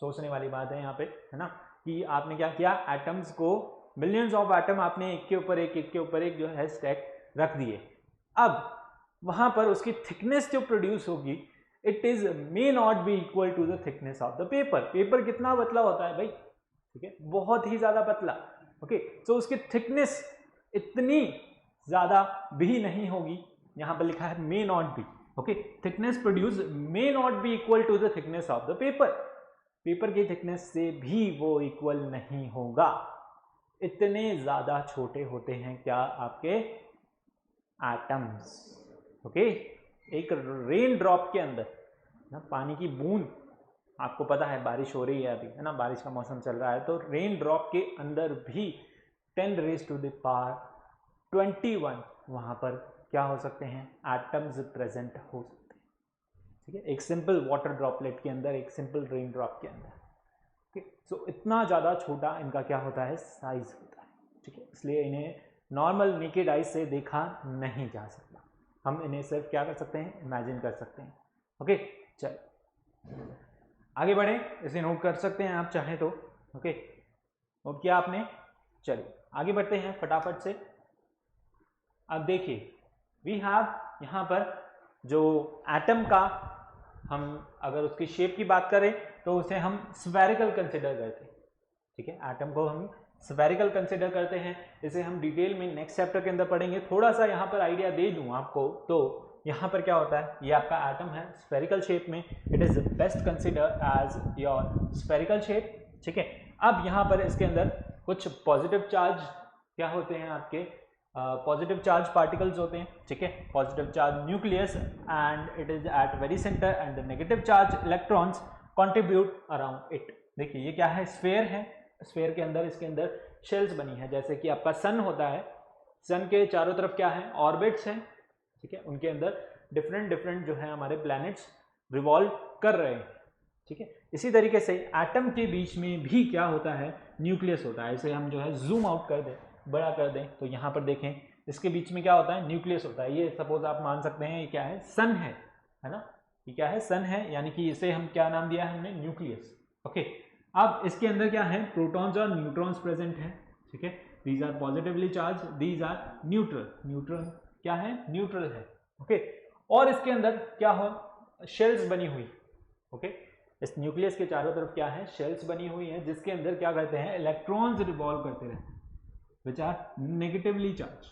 सोचने वाली बात है यहाँ पे, है ना, कि आपने क्या किया, एटम्स को, मिलियंस ऑफ एटम आपने एक के ऊपर एक जो है स्टैक रख दिए। अब वहां पर उसकी थिकनेस जो प्रोड्यूस होगी it is may not be equal to the thickness of the paper. Paper कितना पतला होता है भाई, ठीक है, बहुत ही ज्यादा पतला। ओके, तो उसकी थिकनेस इतनी ज्यादा भी नहीं होगी, यहां पर लिखा है may not be. Okay, thickness produce may not be equal to the thickness of the paper. Paper की थिकनेस से भी वो इक्वल नहीं होगा, इतने ज्यादा छोटे होते हैं क्या आपके एटम्स। ओके, एक रेन ड्रॉप के अंदर ना, पानी की बूंद, आपको पता है बारिश हो रही है अभी, है ना, बारिश का मौसम चल रहा है, तो रेन ड्रॉप के अंदर भी 10 रेज़ टू द पावर 21 वहां पर क्या हो सकते हैं, एटम्स प्रेजेंट हो सकते हैं। ठीक है, एक सिंपल वाटर ड्रॉपलेट के अंदर, एक सिंपल रेन ड्रॉप के अंदर। ठीक है, सो इतना ज़्यादा छोटा इनका क्या होता है, साइज होता है। ठीक है, इसलिए इन्हें नॉर्मल नेकेड आई से देखा नहीं जा सकता, हम इन्हें सिर्फ क्या कर सकते हैं, इमेजिन कर सकते हैं। ओके, चल आगे बढ़े, इसे नोट कर सकते हैं आप चाहें तो। ओके, नोट किया आपने, चलिए आगे बढ़ते हैं फटाफट से। अब देखिए, वी हैव यहाँ पर जो एटम का, हम अगर उसकी शेप की बात करें तो उसे हम स्फेरिकल कंसिडर करते हैं। ठीक है, एटम को हम स्फेरिकल कंसिडर करते हैं, इसे हम डिटेल में नेक्स्ट चैप्टर के अंदर पढ़ेंगे। थोड़ा सा यहाँ पर आइडिया दे दूँ आपको, तो यहाँ पर क्या होता है, ये आपका एटम है स्फेरिकल शेप में, it is best consider as your spherical shape. ठीक है, अब यहाँ पर इसके अंदर कुछ पॉजिटिव चार्ज क्या होते हैं, आपके पॉजिटिव चार्ज पार्टिकल्स होते हैं। ठीक है, positive charge nucleus and it is at very centre and the negative charge electrons contribute around it. देखिए ये क्या है, स्फेयर है, स्फेयर के अंदर, इसके अंदर शेल्स बनी है, जैसे कि आपका सन होता है, सन के चारों तरफ क्या है, ऑर्बिट्स हैं। ठीक है, उनके अंदर डिफरेंट डिफरेंट जो है हमारे प्लैनेट्स रिवॉल्व कर रहे हैं। ठीक है, इसी तरीके से एटम के बीच में भी क्या होता है, न्यूक्लियस होता है। इसे हम जो है जूम आउट कर दें, बड़ा कर दें, तो यहाँ पर देखें इसके बीच में क्या होता है, न्यूक्लियस होता है। ये सपोज आप मान सकते हैं ये क्या है, सन है ना, ये क्या है, सन है, यानी कि इसे हम क्या नाम दिया है हमने, न्यूक्लियस। ओके, अब इसके अंदर क्या है, प्रोटॉन्स और न्यूट्रॉन्स प्रेजेंट है। ठीक है, these are positively charge, these are neutral, neutral क्या है, न्यूट्रल है। ओके, और इसके अंदर क्या हो, शेल्स बनी हुई। ओके, इस न्यूक्लियस के चारों तरफ क्या है, शेल्स बनी हुई है, जिसके अंदर क्या करते हैं, इलेक्ट्रॉन्स रिवॉल्व करते रहते हैं, विच आर नेगेटिवली चार्ज।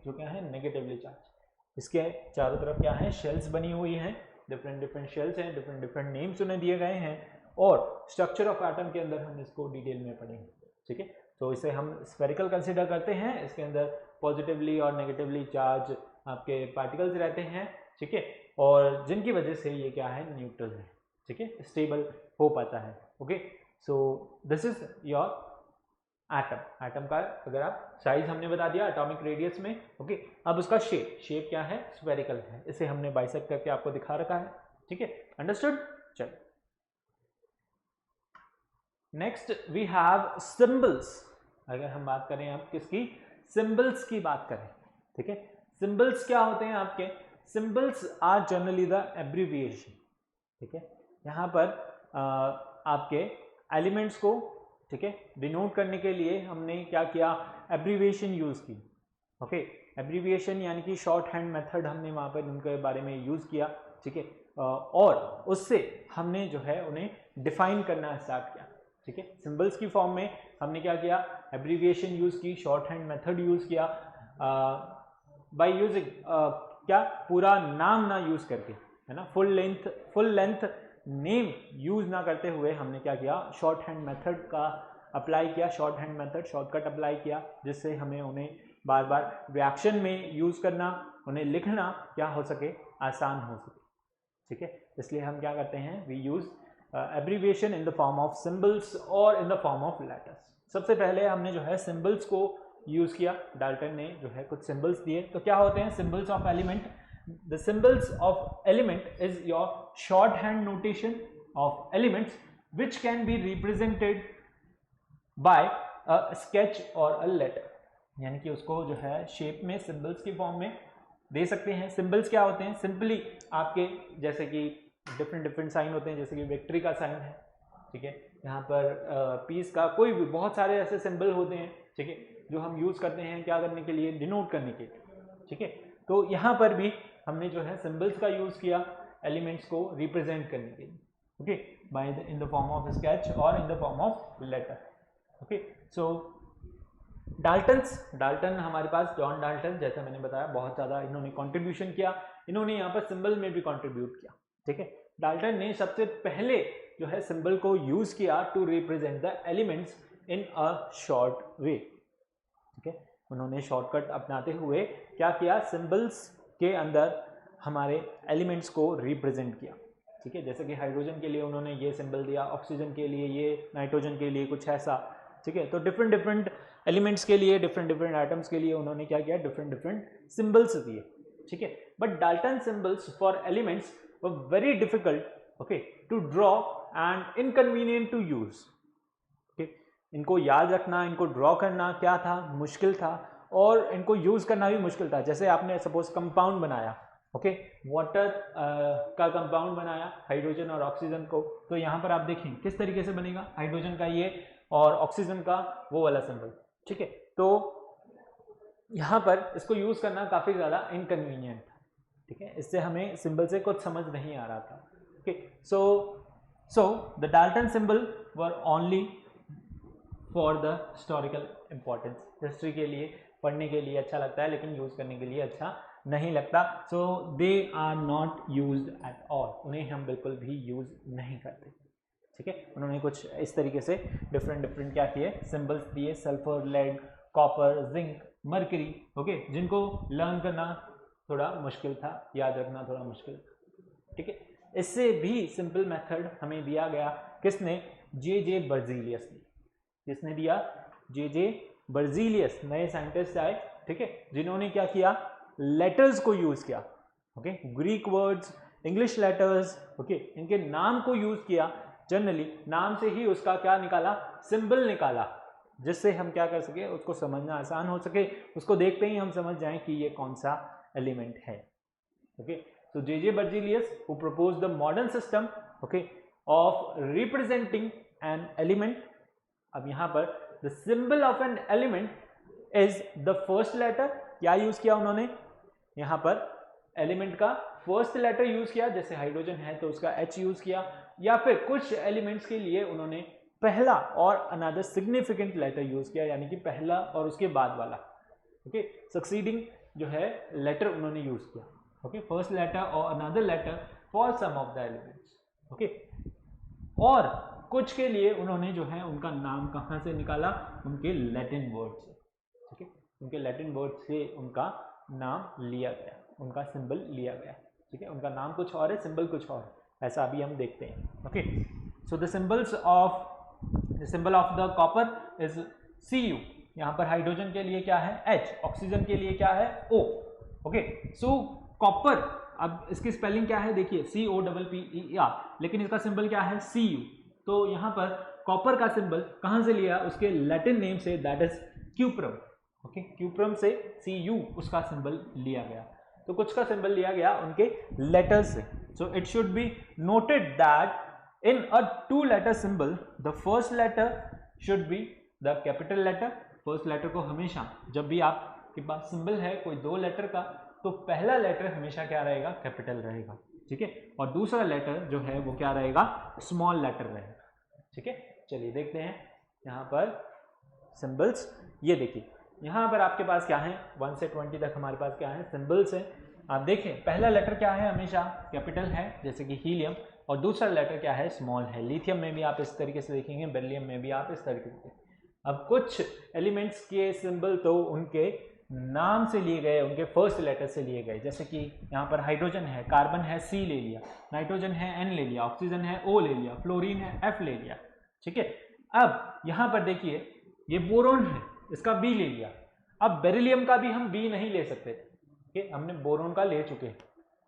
जो क्या है, नेगेटिवली चार्ज। इसके चारों तरफ क्या है, शेल्स बनी हुई हैं, डिफरेंट डिफरेंट शेल्स हैं, डिफरेंट डिफरेंट नेम्स उन्हें दिए गए हैं, और स्ट्रक्चर ऑफ एटम के अंदर हम इसको डिटेल में पढ़ेंगे। ठीक है, तो इसे हम स्फेरिकल कंसिडर करते हैं, इसके अंदर पॉजिटिवली और नेगेटिवली चार्ज आपके पार्टिकल्स रहते हैं। ठीक है, और जिनकी वजह से ये क्या है, न्यूट्रल है। ठीक है, स्टेबल हो पाता है। Okay, so this is your atom. Atom का अगर आप साइज हमने बता दिया एटॉमिक रेडियस में। ओके, अब उसका शेप, शेप क्या है, स्फेरिकल है, इसे हमने बाइसेक्ट करके आपको दिखा रखा है। ठीक है, अंडरस्टूड। चलो नेक्स्ट वी हैव सिंबल्स। अगर हम बात करें अब किसकी, सिंबल्स की बात करें। ठीक है, सिंबल्स क्या होते हैं आपके, symbols are generally the abbreviation. ठीक है, यहाँ पर आपके एलिमेंट्स को, ठीक है, डिनोट करने के लिए हमने क्या किया, एब्रीविएशन यूज की। ओके, एब्रीविएशन यानी कि शॉर्ट हैंड मेथड हमने वहाँ पर उनके बारे में यूज किया। ठीक है, और उससे हमने जो है उन्हें डिफाइन करना स्टार्ट किया। ठीक है, सिंबल्स की फॉर्म में हमने क्या किया, एब्रीविएशन यूज की, शॉर्ट हैंड मेथड यूज किया, बाय यूजिंग क्या, पूरा नाम ना यूज करके, है ना, फुल लेंथ नेम यूज ना करते हुए हमने क्या किया, शॉर्ट हैंड मेथड का अप्लाई किया, short hand method shortcut apply किया, जिससे हमें उन्हें बार बार रिएक्शन में यूज करना, उन्हें लिखना क्या हो सके, आसान हो सके। ठीक है, इसलिए हम क्या करते हैं, we use abbreviation in the form of symbols और in the form of letters. सबसे पहले हमने जो है सिंबल्स को यूज किया, डाल्टन ने जो है कुछ सिंबल्स दिए। तो क्या होते हैं symbols of element, the symbols of element is your shorthand notation of elements which can be represented by a sketch or a letter। यानी कि उसको जो है शेप में सिंबल्स की फॉर्म में दे सकते हैं। सिंबल्स क्या होते हैं, सिंपली आपके जैसे कि डिफरेंट डिफरेंट साइन होते हैं, जैसे कि विक्ट्री का साइन है। ठीक है, यहाँ पर पीस का कोई भी बहुत सारे ऐसे सिंबल होते हैं। ठीक है, जो हम यूज करते हैं क्या करने के लिए, डिनोट करने के लिए। ठीक है, तो यहाँ पर भी हमने जो है सिंबल्स का यूज किया एलिमेंट्स को रिप्रेजेंट करने के लिए, okay, by in the form of sketch और in the form of letter, okay. So Dalton हमारे पास, जॉन डाल्टन, जैसा मैंने बताया बहुत ज़्यादा इन्होंने कंट्रीब्यूशन किया, इन्होंने यहाँ पर सिंबल में भी कंट्रीब्यूट किया, ठीक है। डाल्टन ने सबसे पहले जो है सिंबल को यूज किया to represent the elements in a short way, ठीक है। उन्होंने शॉर्टकट अपनाते हुए क्या किया, सिंबल्स के अंदर हमारे एलिमेंट्स को रिप्रेजेंट किया, ठीक है। जैसे कि हाइड्रोजन के लिए उन्होंने ये सिंबल दिया, ऑक्सीजन के लिए ये, नाइट्रोजन के लिए कुछ ऐसा, ठीक है। तो डिफरेंट एलिमेंट्स के लिए, डिफरेंट एटम्स के लिए उन्होंने क्या किया, डिफरेंट सिंबल्स दिए, ठीक है। But Dalton symbols for elements were very difficult, okay, to draw and inconvenient to use, okay. इनको याद रखना, इनको ड्रॉ करना क्या था, मुश्किल था, और इनको यूज करना भी मुश्किल था। जैसे आपने सपोज कंपाउंड बनाया, ओके, वाटर का कंपाउंड बनाया, हाइड्रोजन और ऑक्सीजन को, तो यहाँ पर आप देखें किस तरीके से बनेगा, हाइड्रोजन का ये और ऑक्सीजन का वो वाला सिंबल, ठीक है। तो यहाँ पर इसको यूज करना काफी ज्यादा इनकन्वीनियंट था, ठीक है, इससे हमें सिंबल से कुछ समझ नहीं आ रहा था, okay. So the Dalton symbol were only for the historical importance, history के लिए पढ़ने के लिए अच्छा लगता है, लेकिन यूज करने के लिए अच्छा नहीं लगता। So they are not used at all, उन्हें हम बिल्कुल भी यूज नहीं करते, ठीक है। उन्होंने कुछ इस तरीके से डिफरेंट क्या किए, सिंबल्स दिए, sulphur, lead, copper, zinc, mercury, okay, जिनको लर्न करना थोड़ा मुश्किल था, याद रखना थोड़ा मुश्किल था, ठीक है। इससे भी सिंपल मेथड हमें दिया गया, किसने, जे बर्जीलियस ने, किसने दिया, जे बर्जीलियस, नए साइंटिस्ट आए, ठीक है, जिन्होंने क्या किया, लेटर्स को यूज किया, okay, Greek words, English letters, okay, इनके नाम को यूज किया, जनरली नाम से ही उसका क्या निकाला, सिंबल निकाला, जिससे हम क्या कर सके, उसको समझना आसान हो सके, उसको देखते ही हम समझ जाएं कि ये कौन सा एलिमेंट है, okay. So J Berzelius who propose the modern system, okay, of representing an element. अब यहां पर the symbol of an element is the first letter, क्या यूज किया उन्होंने, यहां पर एलिमेंट का फर्स्ट लेटर यूज किया, जैसे हाइड्रोजन है तो उसका H यूज किया, या फिर कुछ एलिमेंट्स के लिए उन्होंने पहला और अनदर सिग्निफिकेंट लेटर यूज किया, यानी कि पहला और उसके बाद वाला, ओके, सक्सीडिंग जो है लेटर उन्होंने यूज किया, ओके, फर्स्ट लेटर और another letter for some of the elements, okay. और कुछ के लिए उन्होंने जो है उनका नाम कहां से निकाला, उनके लैटिन वर्ड से, ठीक है, उनके लैटिन वर्ड से उनका नाम लिया गया, उनका सिंबल लिया गया, ठीक है। उनका नाम कुछ और है, सिंबल कुछ और है, ऐसा अभी हम देखते हैं, okay. So the symbol of the copper is Cu, यहाँ पर हाइड्रोजन के लिए क्या है H, ऑक्सीजन के लिए क्या है O, ओके। सो कॉपर, अब इसकी स्पेलिंग क्या है देखिए, COPPER, लेकिन इसका सिंबल क्या है Cu, तो यहाँ पर कॉपर का सिंबल कहाँ से लिया, उसके लैटिन नेम से, that is cuprum, okay, cuprum से Cu उसका सिंबल लिया गया, तो कुछ का सिंबल लिया गया उनके लेटर्स से। So it should be noted that in a 2 letter symbol the first letter should be the capital letter, first letter को हमेशा, जब भी आपके पास सिंबल है कोई 2 लेटर का, तो पहला लेटर हमेशा क्या रहेगा, कैपिटल रहेगा, ठीक है, और दूसरा लेटर जो है वो क्या रहेगा, स्मॉल लेटर रहेगा, ठीक है। चलिए देखते हैं यहाँ पर सिंबल्स, ये देखिए यहाँ पर आपके पास क्या है, 1 से 20 तक हमारे पास क्या है, सिंबल्स है। आप देखें पहला लेटर क्या है, हमेशा कैपिटल है, जैसे कि हीलियम, और दूसरा लेटर क्या है, स्मॉल है। लिथियम में भी आप इस तरीके से देखेंगे, बेरिलियम में भी आप इस तरीके से। अब कुछ एलिमेंट्स के सिंबल तो उनके नाम से लिए गए, उनके फर्स्ट लेटर से लिए गए, जैसे कि यहाँ पर हाइड्रोजन है, कार्बन है C ले लिया, नाइट्रोजन है N ले लिया, ऑक्सीजन है O ले लिया, फ्लोरीन है F ले लिया, ठीक है। अब यहाँ पर देखिए ये बोरोन है, इसका B ले लिया। अब बेरिलियम का भी हम B नहीं ले सकते, ओके, हमने बोरोन का ले चुके हैं,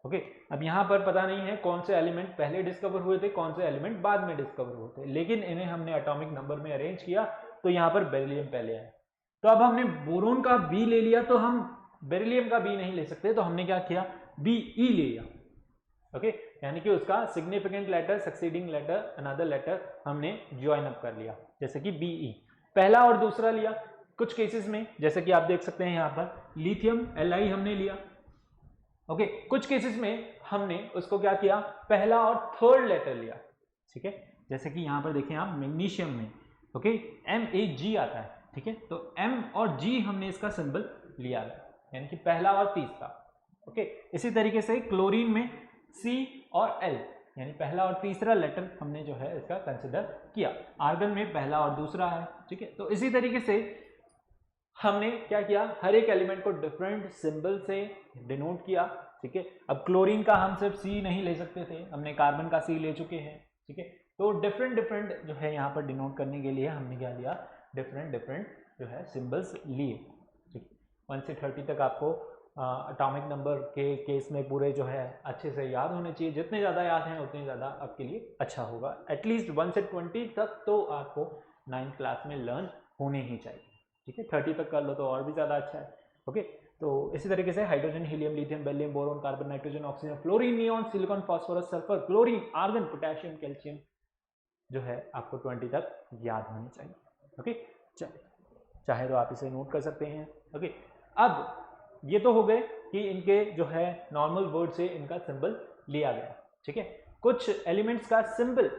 ओके। अब यहाँ पर पता नहीं है कौन से एलिमेंट पहले डिस्कवर हुए थे, कौन से एलिमेंट बाद में डिस्कवर हुए थे, लेकिन इन्हें हमने एटॉमिक नंबर में अरेंज किया, तो यहाँ पर बेरिलियम पहले आया। तो अब हमने बोरोन का B ले लिया, तो हम बेरिलियम का B नहीं ले सकते, तो हमने क्या किया, BE ले लिया, ओके, यानी कि उसका significant letter, succeeding letter, another letter हमने ज्वाइन अप कर लिया, जैसे कि BE। पहला और दूसरा लिया, कुछ केसेस में जैसे कि आप देख सकते हैं यहाँ पर लिथियम Li हमने लिया, ओके कुछ केसेस में हमने उसको क्या किया, पहला और थर्ड लेटर लिया, ठीक है। जैसे कि यहां पर देखें आप मैग्नीशियम में, ओके MAG आता है, ठीक है, तो M और G हमने इसका सिंबल लिया है, यानी कि पहला और तीसरा, ओके। इसी तरीके से क्लोरीन में C और L यानी पहला और तीसरा लेटर हमने जो है इसका कंसिडर किया। आर्गन में पहला और दूसरा है, ठीक है। तो इसी तरीके से हमने क्या किया, हर एक एलिमेंट को डिफरेंट सिंबल से डिनोट किया, ठीक है। अब क्लोरीन का हम सिर्फ C नहीं ले सकते थे, हमने कार्बन का C ले चुके हैं, ठीक है। तो डिफरेंट जो है यहाँ पर डिनोट करने के लिए हमने क्या लिया, डिफरेंट जो है सिंबल्स लिए, ठीक। 1 से 30 तक आपको एटॉमिक नंबर के केस में पूरे जो है अच्छे से याद होने चाहिए, जितने ज़्यादा याद हैं उतने ज़्यादा आपके लिए अच्छा होगा। एटलीस्ट 1 से 20 तक तो आपको 9th क्लास में लर्न होने ही चाहिए, ठीक है। 30 तक कर लो तो और भी ज़्यादा अच्छा है, ओके। तो इसी तरीके से hydrogen, helium, lithium, beryllium, boron, carbon, nitrogen, oxygen, fluorine, neon, silicon, phosphorus, sulphur, chlorine, argon, potassium, calcium जो है आपको 20 तक याद होनी चाहिए, ओके। चाहे तो आप इसे नोट कर सकते हैं, ओके। अब ये तो हो गए कि इनके जो है नॉर्मल वर्ड से इनका सिंबल लिया गया, ठीक है। कुछ एलिमेंट्स का सिंबल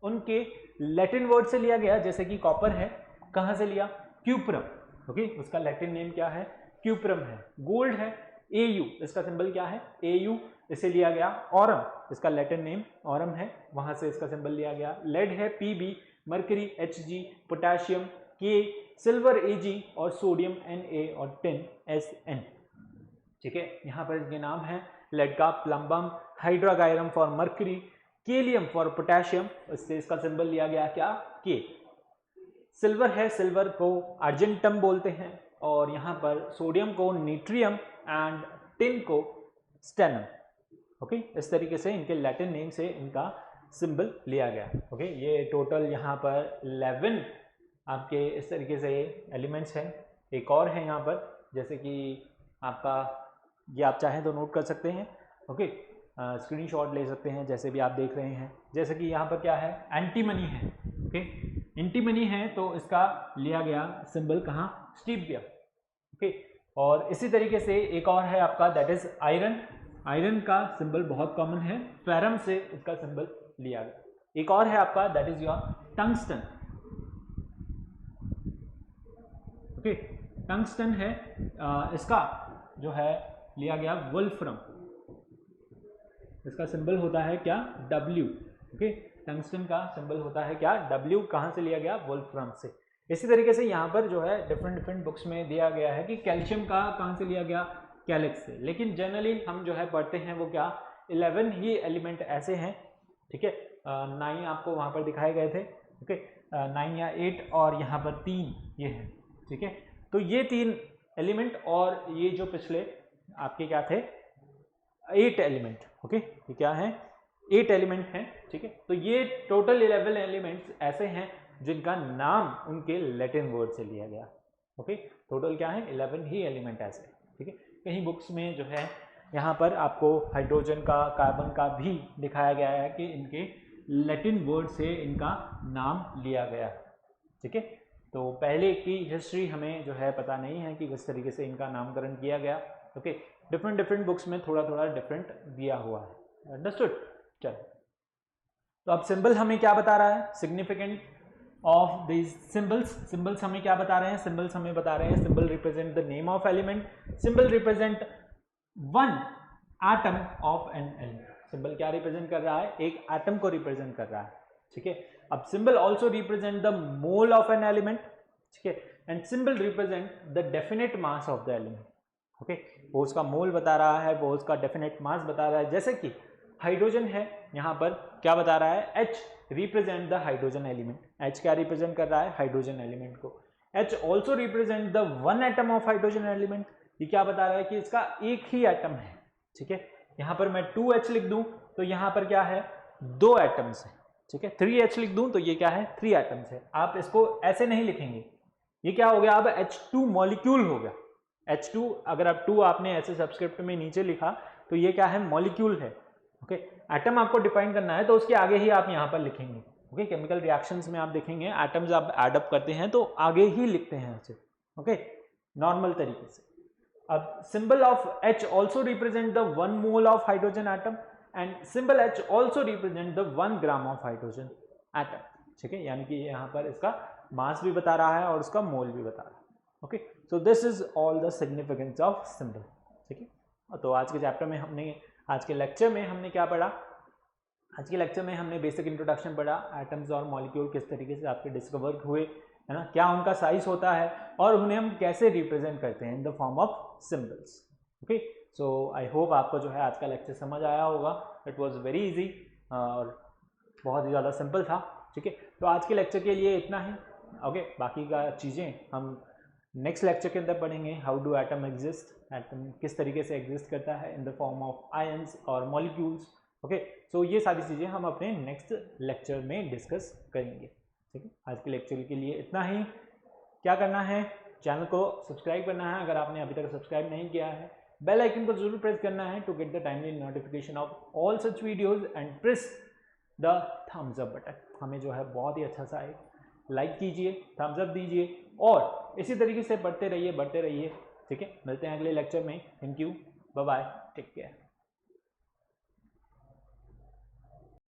उनके लैटिन वर्ड से लिया गया, जैसे कि कॉपर है, कहां से लिया, क्यूप्रम, ओके, उसका लैटिन नेम क्या है, क्यूप्रम है। गोल्ड है, AU, इसका सिंबल क्या है, AU, इसे लिया गया। ऑरम, इसका लैटिन नेम ऑरम है, वहां से इसका सिंबल लिया गया। लेड है, PB, mercury HG, potassium K, silver AG और सोडियम Na और टिन SN, ठीक है। यहां पर इसके नाम है लेड का plumbum, hydrargyrum for mercury, kalium for potassium, इससे इसका सिंबल लिया गया क्या, K। सिल्वर है, सिल्वर को अर्जेंटम बोलते हैं, और यहां पर सोडियम को नीट्रियम एंड टिन को स्टेनम, ओके। इस तरीके से इनके लैटिन नेम से इनका सिंबल लिया गया, ओके। ये टोटल यहाँ पर 11 आपके इस तरीके से एलिमेंट्स हैं। एक और है यहाँ पर, जैसे कि आपका ये आप चाहें तो नोट कर सकते हैं, ओके, स्क्रीनशॉट ले सकते हैं, जैसे भी आप देख रहे हैं। जैसे कि यहाँ पर क्या है, एंटीमनी है, ओके, एंटीमनी है, तो इसका लिया गया सिंबल कहाँ, स्टीबिया, ओके। और इसी तरीके से एक और है आपका, दैट इज आयरन। आयरन का सिंबल बहुत कॉमन है, फेरम से इसका सिंबल लिया गया। एक और है आपका, that is your tungsten, okay. Tungsten है, इसका जो है लिया गया वुल्फ्रम, इसका सिंबल होता है क्या, W, ओके। टंगस्टन का सिंबल होता है क्या, W, कहाँ से लिया गया, वुल्फ्रम से। इसी तरीके से यहाँ पर जो है डिफरेंट बुक्स में दिया गया है कि कैल्शियम का कहाँ से लिया गया, कैलेक्स से, लेकिन जनरली हम जो है पढ़ते हैं वो क्या, 11 ही एलिमेंट ऐसे हैं, ठीक है। 9 आपको वहाँ पर दिखाए गए थे, ओके, 9 या 8, और यहाँ पर 3 ये है, ठीक है। तो ये 3 एलिमेंट और ये जो पिछले आपके क्या थे, 8 एलिमेंट, ओके, ये क्या है, 8 एलिमेंट हैं, ठीक है। तो ये टोटल 11 एलिमेंट्स ऐसे हैं जिनका नाम उनके लैटिन वर्ड से लिया गया, ओके। टोटल क्या है, 11 ही एलिमेंट ऐसे, ठीक है। कहीं बुक्स में जो है यहाँ पर आपको हाइड्रोजन का, कार्बन का भी दिखाया गया है कि इनके लैटिन वर्ड से इनका नाम लिया गया, ठीक है। तो पहले की हिस्ट्री हमें जो है पता नहीं है कि किस तरीके से इनका नामकरण किया गया, ओके। डिफरेंट बुक्स में थोड़ा डिफरेंट दिया हुआ है, अंडरस्टूड। चलो, तो अब सिंबल हमें क्या बता रहा है, सिग्निफिकेंट ऑफ दिस सिंबल्स हमें क्या बता रहे हैं, सिंबल्स हमें बता रहे हैं symbol represent the name of element, symbol represent one atom of an element. Symbol क्या रिप्रेजेंट कर रहा है, एक एटम को रिप्रेजेंट कर रहा है, ठीक है। अब symbol also represent the mole of an element, ठीक है, and symbol represent the definite mass of the element, okay. वो उसका मोल बता रहा है, वो उसका डेफिनेट मास बता रहा है। जैसे कि हाइड्रोजन है, यहाँ पर क्या बता रहा है, H represent the hydrogen element, H क्या रिप्रेजेंट कर रहा है, हाइड्रोजन एलिमेंट को। H also represent the one atom of hydrogen element, ये क्या बता रहा है कि इसका एक ही एटम है, ठीक है। यहाँ पर मैं 2H लिख दूं तो यहाँ पर क्या है, 2 एटम्स है, ठीक है। 3H लिख दूं तो ये क्या है, 3 एटम्स है। आप इसको ऐसे नहीं लिखेंगे, ये क्या हो गया, अब H2 मॉलिक्यूल हो गया। H2 अगर आप 2 आपने ऐसे सब्सक्रिप्ट में नीचे लिखा तो ये क्या है, मॉलिक्यूल है, ओके। एटम आपको डिफाइन करना है तो उसके आगे ही आप यहाँ पर लिखेंगे, ओके। केमिकल रिएक्शंस में आप देखेंगे एटम्स आप एड अप करते हैं तो आगे ही लिखते हैं ऐसे, ओके, नॉर्मल तरीके से। अब symbol of H also represent the 1 mole of hydrogen atom and symbol H also represent the 1 gram of hydrogen atom. ठीक है, यानी कि यहाँ पर इसका मास भी बता रहा है और उसका मोल भी बता रहा है. Okay, so this is all the significance of symbol. ठीक है, तो आज के चैप्टर में हमने, आज के लेक्चर में हमने क्या पढ़ा? आज के लेक्चर में हमने बेसिक इंट्रोडक्शन पढ़ा, एटम्स और मॉलिक्यूल किस तरीके से आपके डिस्कवर हुए, है ना, क्या उनका साइज होता है और उन्हें हम कैसे रिप्रेजेंट करते हैं इन the form of symbols. Okay, so I hope आपको जो है आज का लेक्चर समझ आया होगा. इट वाज वेरी इजी और बहुत ही ज़्यादा सिंपल था. ठीक है, तो आज के लेक्चर के लिए इतना ही. ओके, बाकी का चीज़ें हम नेक्स्ट लेक्चर के अंदर पढ़ेंगे. How do atom exist, atom किस तरीके से एग्जिस्ट करता है इन द फॉर्म ऑफ आयंस और मॉलिक्यूल्स. ओके, सो ये सारी चीज़ें हम अपने नेक्स्ट लेक्चर में डिस्कस करेंगे. ठीक है, आज के लेक्चर के लिए इतना ही. क्या करना है, चैनल को सब्सक्राइब करना है अगर आपने अभी तक सब्सक्राइब नहीं किया है. बेल आइकन को जरूर प्रेस करना है to get the timely notification of all such videos and press the thumbs up button. हमें जो है बहुत ही अच्छा सा एक लाइक कीजिए, थम्स अप दीजिए और इसी तरीके से बढ़ते रहिए. ठीक है, मिलते हैं अगले लेक्चर में. Thank you, bye bye, take care.